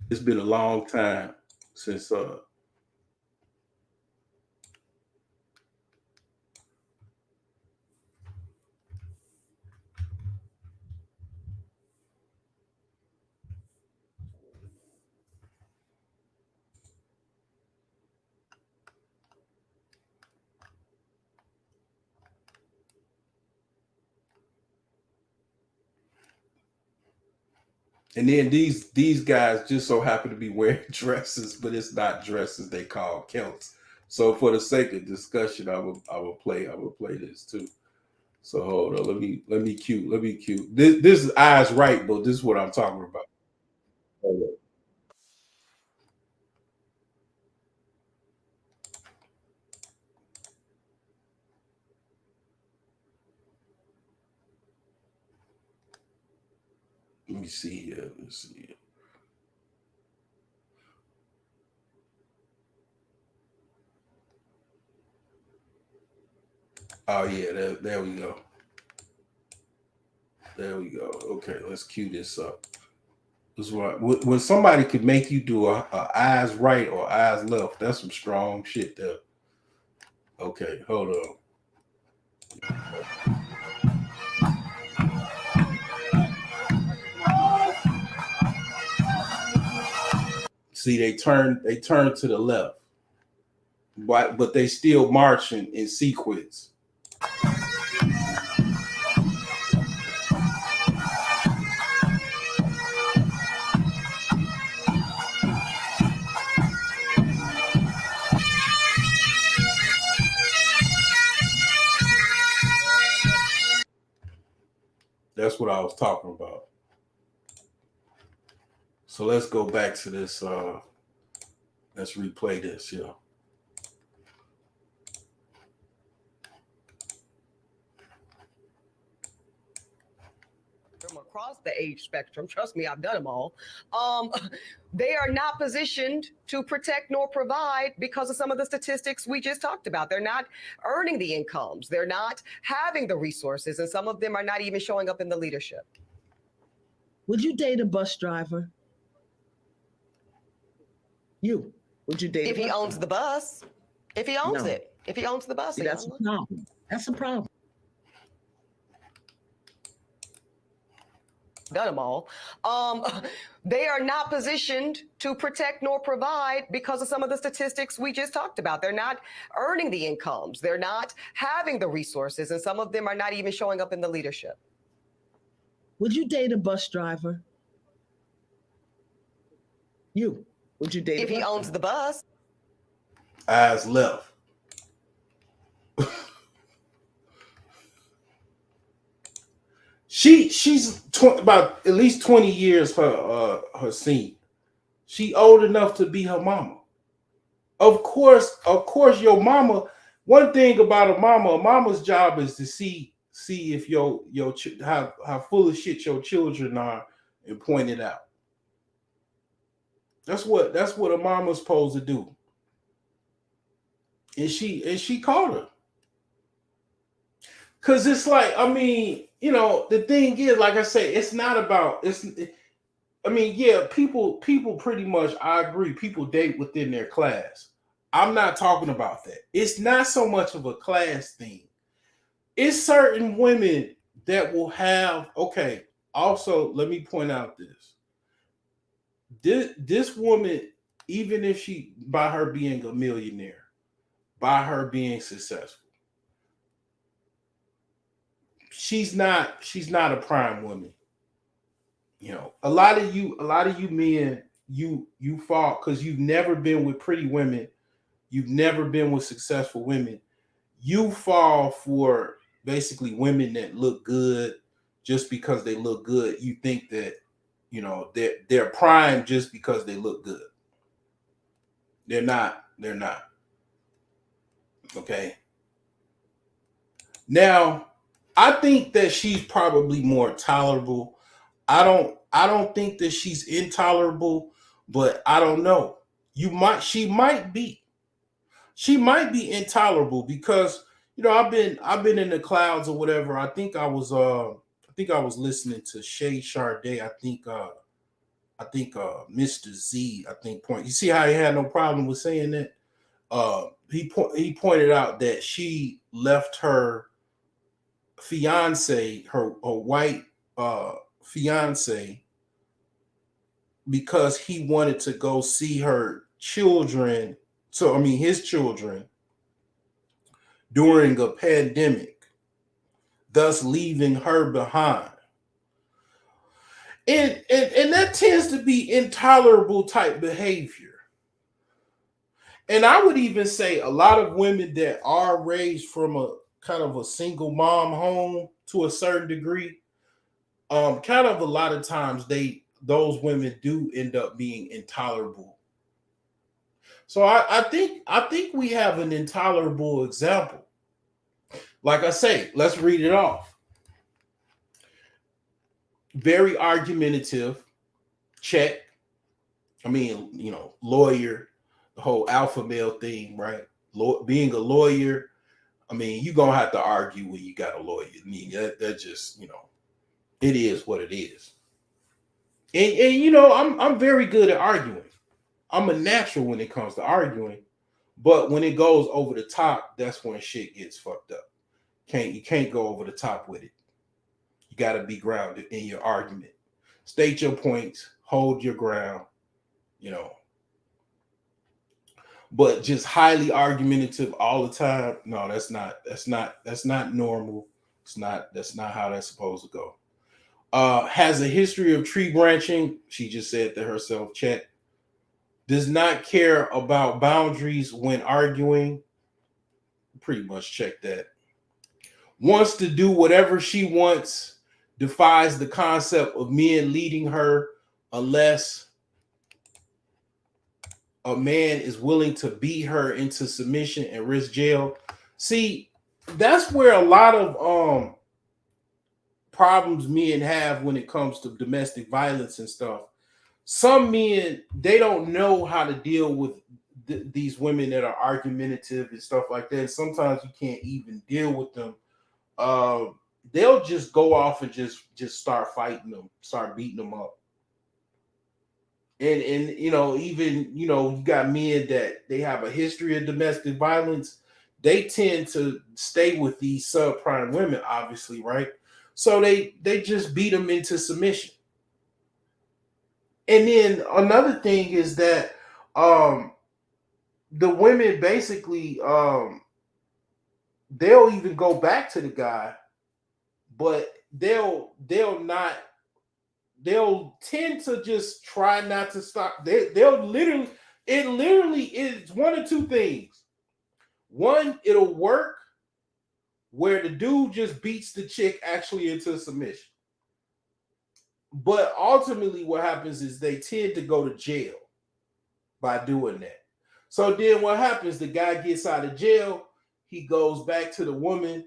It's been a long time since and then these guys just so happen to be wearing dresses, but it's not dresses, they call kilts. So for the sake of discussion, I will play this too. So hold on, let me cue. This is eyes right, but this is what I'm talking about. Hold on. Let me see here. Let's see. Oh yeah, there we go. There we go. Okay, let's cue this up. This is what, when somebody could make you do a eyes right or eyes left, that's some strong shit there. Okay, hold on. See, they turn to the left, but they still marching in sequence. That's what I was talking about. So let's go back to this. Let's replay this, yeah. From across the age spectrum, trust me, I've done them all. They are not positioned to protect nor provide because of some of the statistics we just talked about. They're not earning the incomes. They're not having the resources, and some of them are not even showing up in the leadership. Would you date a bus driver? Would you date if he owns the bus? If he owns No. it, if he owns the bus, See, he that's owns a it. problem. That's a problem. Done them all. They are not positioned to protect nor provide because of some of the statistics we just talked about. They're not earning the incomes. They're not having the resources, and some of them are not even showing up in the leadership. Would you date a bus driver? Would you date If he owns the bus? Eyes left. She's about at least 20 years her senior. She old enough to be her mama. Of course, your mama. One thing about a mama's job is to see if how full of shit your children are and point it out. That's what a mama's supposed to do. And she caught her. Cause it's like, I mean, you know, the thing is, like I say, it's not about I mean, yeah, people pretty much, I agree, people date within their class. I'm not talking about that. It's not so much of a class thing. It's certain women that will have, okay, also, let me point out this. This woman, even if she, by her being a millionaire, by her being successful, she's not a prime woman. You know, a lot of you men, you fall because you've never been with pretty women, you've never been with successful women. You fall for basically women that look good just because they look good. You think that, you know, they're prime just because they look good. They're not. Okay. Now, I think that she's probably more tolerable. I don't think that she's intolerable, but I don't know. She might be intolerable because, you know, I've been in the clouds or whatever. I think I was listening to Shay Sade. I think Mr. Z, I think point. You see how he had no problem with saying that? He pointed out that she left her fiance, her white fiance, because he wanted to go see her children. So I mean his children during a pandemic, thus leaving her behind. And that tends to be intolerable type behavior. And I would even say a lot of women that are raised from a kind of a single mom home to a certain degree, kind of a lot of times those women do end up being intolerable. So I think we have an intolerable example. Like I say, let's read it off. Very argumentative, check. I mean, you know, lawyer, the whole alpha male thing, right? Being a lawyer, I mean, you're gonna have to argue when you got a lawyer. I mean, that just, you know, it is what it is. And you know, I'm very good at arguing. I'm a natural when it comes to arguing, but when it goes over the top, that's when shit gets fucked up. You can't go over the top with it. You got to be grounded in your argument. State your points, hold your ground, you know. But just highly argumentative all the time, no, that's not normal. That's not how that's supposed to go. Has a history of tree branching. She just said to herself, check. Does not care about boundaries when arguing. Pretty much check that. Wants to do whatever she wants. Defies the concept of men leading her unless a man is willing to beat her into submission and risk jail. See, that's where a lot of problems men have when it comes to domestic violence and stuff. Some men, they don't know how to deal with these women that are argumentative and stuff like that. Sometimes you can't even deal with them. They'll just go off and just start fighting them, start beating them up. And you know, even you know, you got men that they have a history of domestic violence. They tend to stay with these subprime women, obviously, right? So they just beat them into submission. And then another thing is that um the women basically they'll even go back to the guy, but they'll not they'll tend to just try not to stop. They'll literally it literally is one of two things. One, it'll work where the dude just beats the chick actually into submission. But ultimately, what happens is they tend to go to jail by doing that. So then what happens? The guy gets out of jail, he goes back to the woman,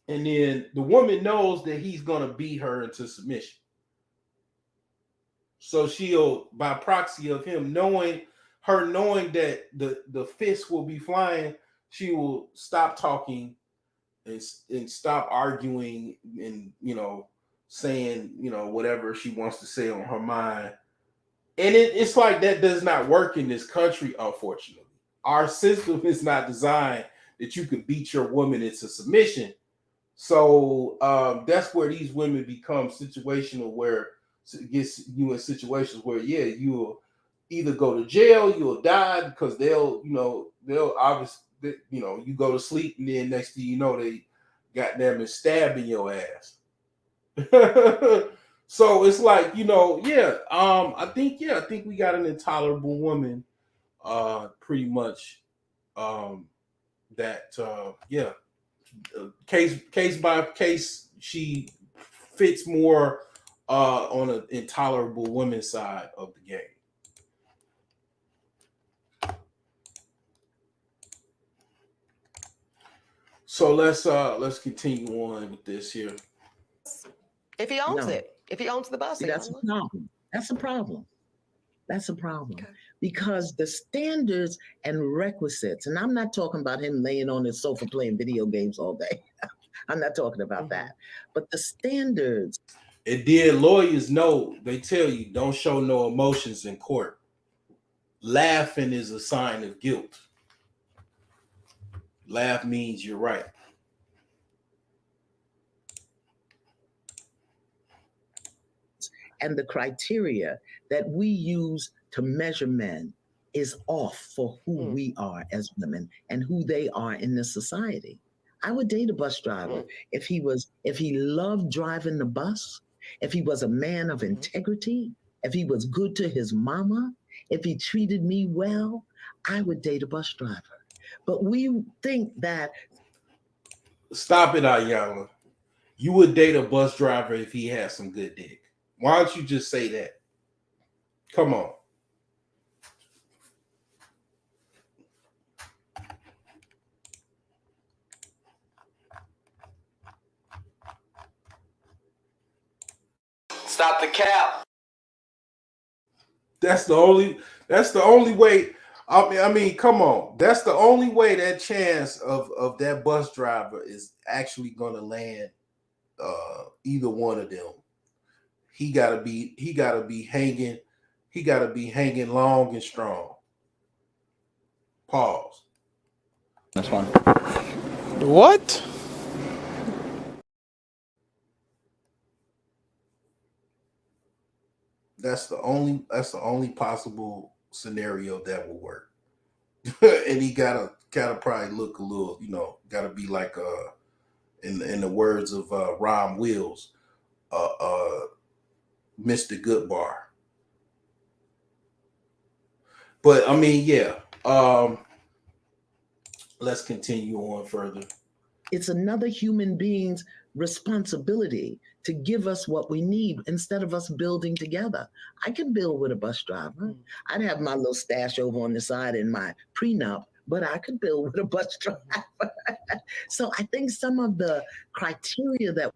and then the woman knows that he's gonna beat her into submission. So she'll, by proxy of him knowing that the fist will be flying, she will stop talking and stop arguing and saying whatever she wants to say on her mind. And it's like that does not work in this country, unfortunately. Our system is not designed that you can beat your woman into submission. So that's where these women become situational, where it gets you in situations where, yeah, you'll either go to jail, you'll die because they'll obviously, you go to sleep and then next thing you know, they goddamn is stabbing your ass. So it's like, I think we got an intolerable woman, pretty much, case by case, she fits more on an intolerable woman side of the game. So let's continue on with this here. If he owns No. it, if he owns the bus, See, that's a problem. That's a problem. That's a problem. Because the standards and requisites, and I'm not talking about him laying on his sofa playing video games all day. I'm not talking about that. But the standards. And then lawyers know, they tell you, don't show no emotions in court. Laughing is a sign of guilt. Laugh means you're right. And the criteria that we use to measure men is off for who we are as women and who they are in this society. I would date a bus driver if he loved driving the bus, if he was a man of integrity, if he was good to his mama, if he treated me well, I would date a bus driver. But we think that. Stop it, Ayanna. You would date a bus driver if he had some good dick. Why don't you just say that? Come on. Stop the cap. That's the only way. I mean, come on. That's the only way that chance of that bus driver is actually gonna land either one of them. He gotta be hanging long and strong. Pause. That's one. What? That's the only possible scenario that will work. And he gotta probably look a little, gotta be like in the words of Ron Wills, Mr. Goodbar. But I mean, yeah. Let's continue on further. It's another human being's responsibility to give us what we need instead of us building together. I can build with a bus driver. I'd have my little stash over on the side in my prenup, but I could build with a bus driver. So I think some of the criteria that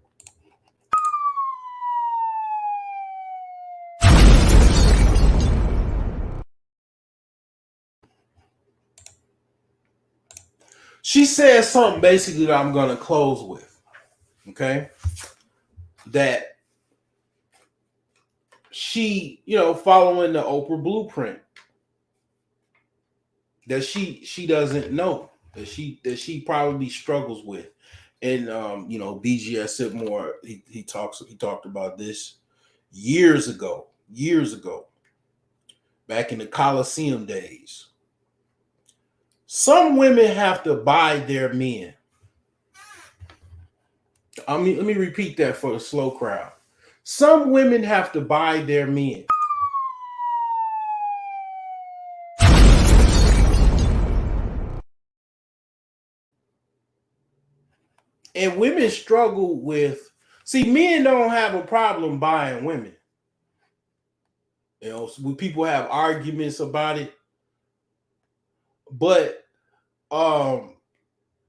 she said something basically that I'm going to close with. Okay? That she, following the Oprah blueprint that she doesn't know, that she probably struggles with. And BGS Sipmore, he talked about this years ago, back in the Coliseum days. Some women have to buy their men. Let me repeat that for the slow crowd. Some women have to buy their men. And women struggle with, men don't have a problem buying women. When people have arguments about it, but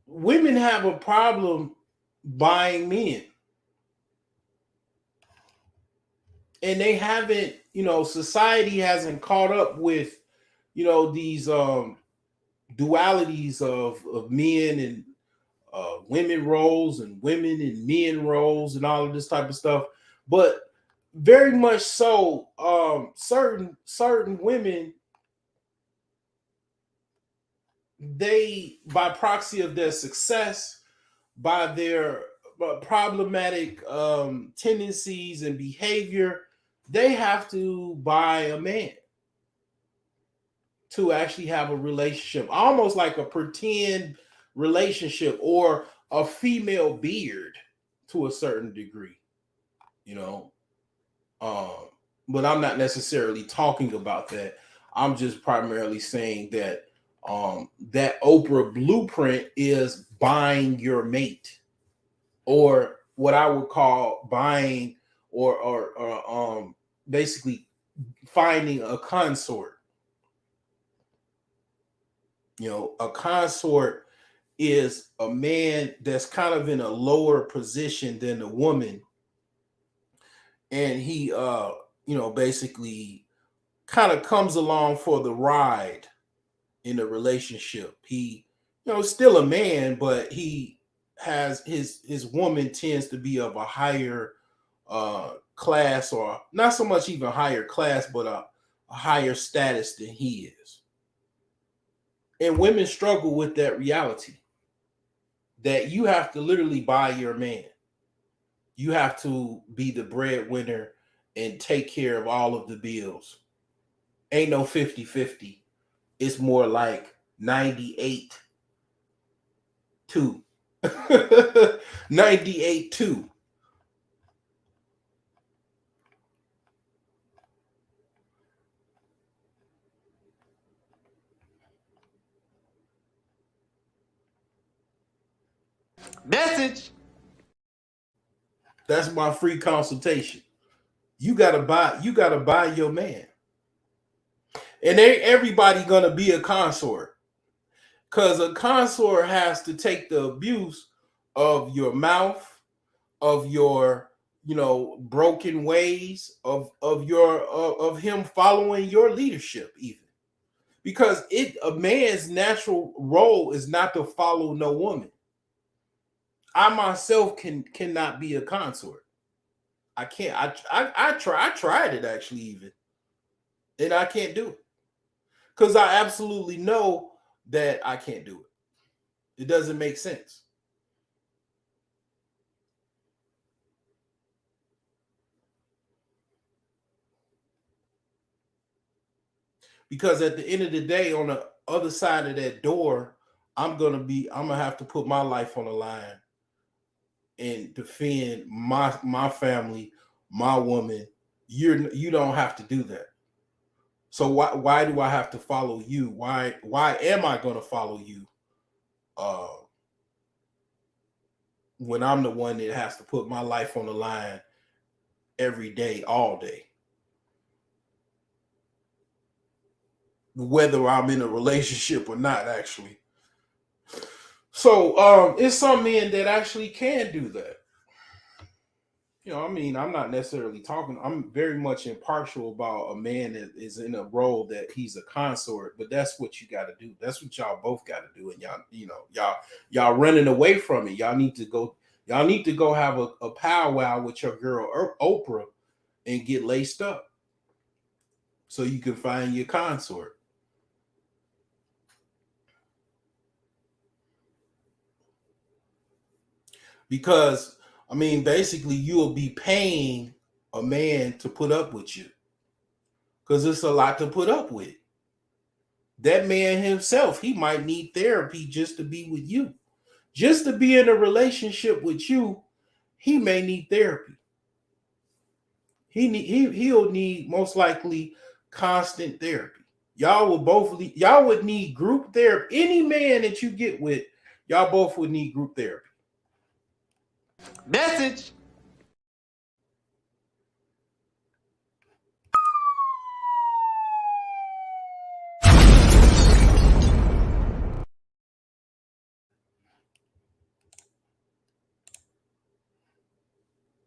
women have a problem buying men. And they haven't, society hasn't caught up with, these dualities of men and women roles and women and men roles and all of this type of stuff. But very much so, certain women, they, by proxy of their success, by their problematic tendencies and behavior, they have to buy a man to actually have a relationship, almost like a pretend relationship or a female beard to a certain degree, but I'm not necessarily talking about that. I'm just primarily saying that that Oprah blueprint is buying your mate, or what I would call buying or basically finding a consort. A consort is a man that's kind of in a lower position than the woman, and he basically kind of comes along for the ride in a relationship. He still a man, but he has his woman tends to be of a higher class, or not so much even higher class, but a higher status than he is. And women struggle with that reality, that you have to literally buy your man. You have to be the breadwinner and take care of all of the bills. Ain't no 50-50. It's more like 98-2. 98-2. Message. That's my free consultation. You gotta buy your man. And ain't everybody gonna be a consort. Because a consort has to take the abuse of your mouth, of your broken ways, of him following your leadership, even. Because a man's natural role is not to follow no woman. I myself cannot be a consort. I can't. I tried it actually, even, and I can't do it because I absolutely know that I can't do it. It doesn't make sense. Because at the end of the day, on the other side of that door, I'm gonna have to put my life on the line and defend my family, my woman. You don't have to do that. So why do I have to follow you? Why am I going to follow you? When I'm the one that has to put my life on the line every day, all day, whether I'm in a relationship or not, actually. So it's some men that actually can do that. I'm not necessarily talking. I'm very much impartial about a man that is in a role that he's a consort, but that's what you got to do. That's what y'all both got to do. And y'all running away from it. Y'all need to go have a powwow with your girl Oprah and get laced up. so you can find your consort. Because, I mean, basically, you will be paying a man to put up with you. Because it's a lot to put up with. That man himself, he might need therapy just to be with you. Just to be in a relationship with you, he may need therapy. He'll need most likely constant therapy. Y'all would need group therapy. Any man that you get with, y'all both would need group therapy. Message.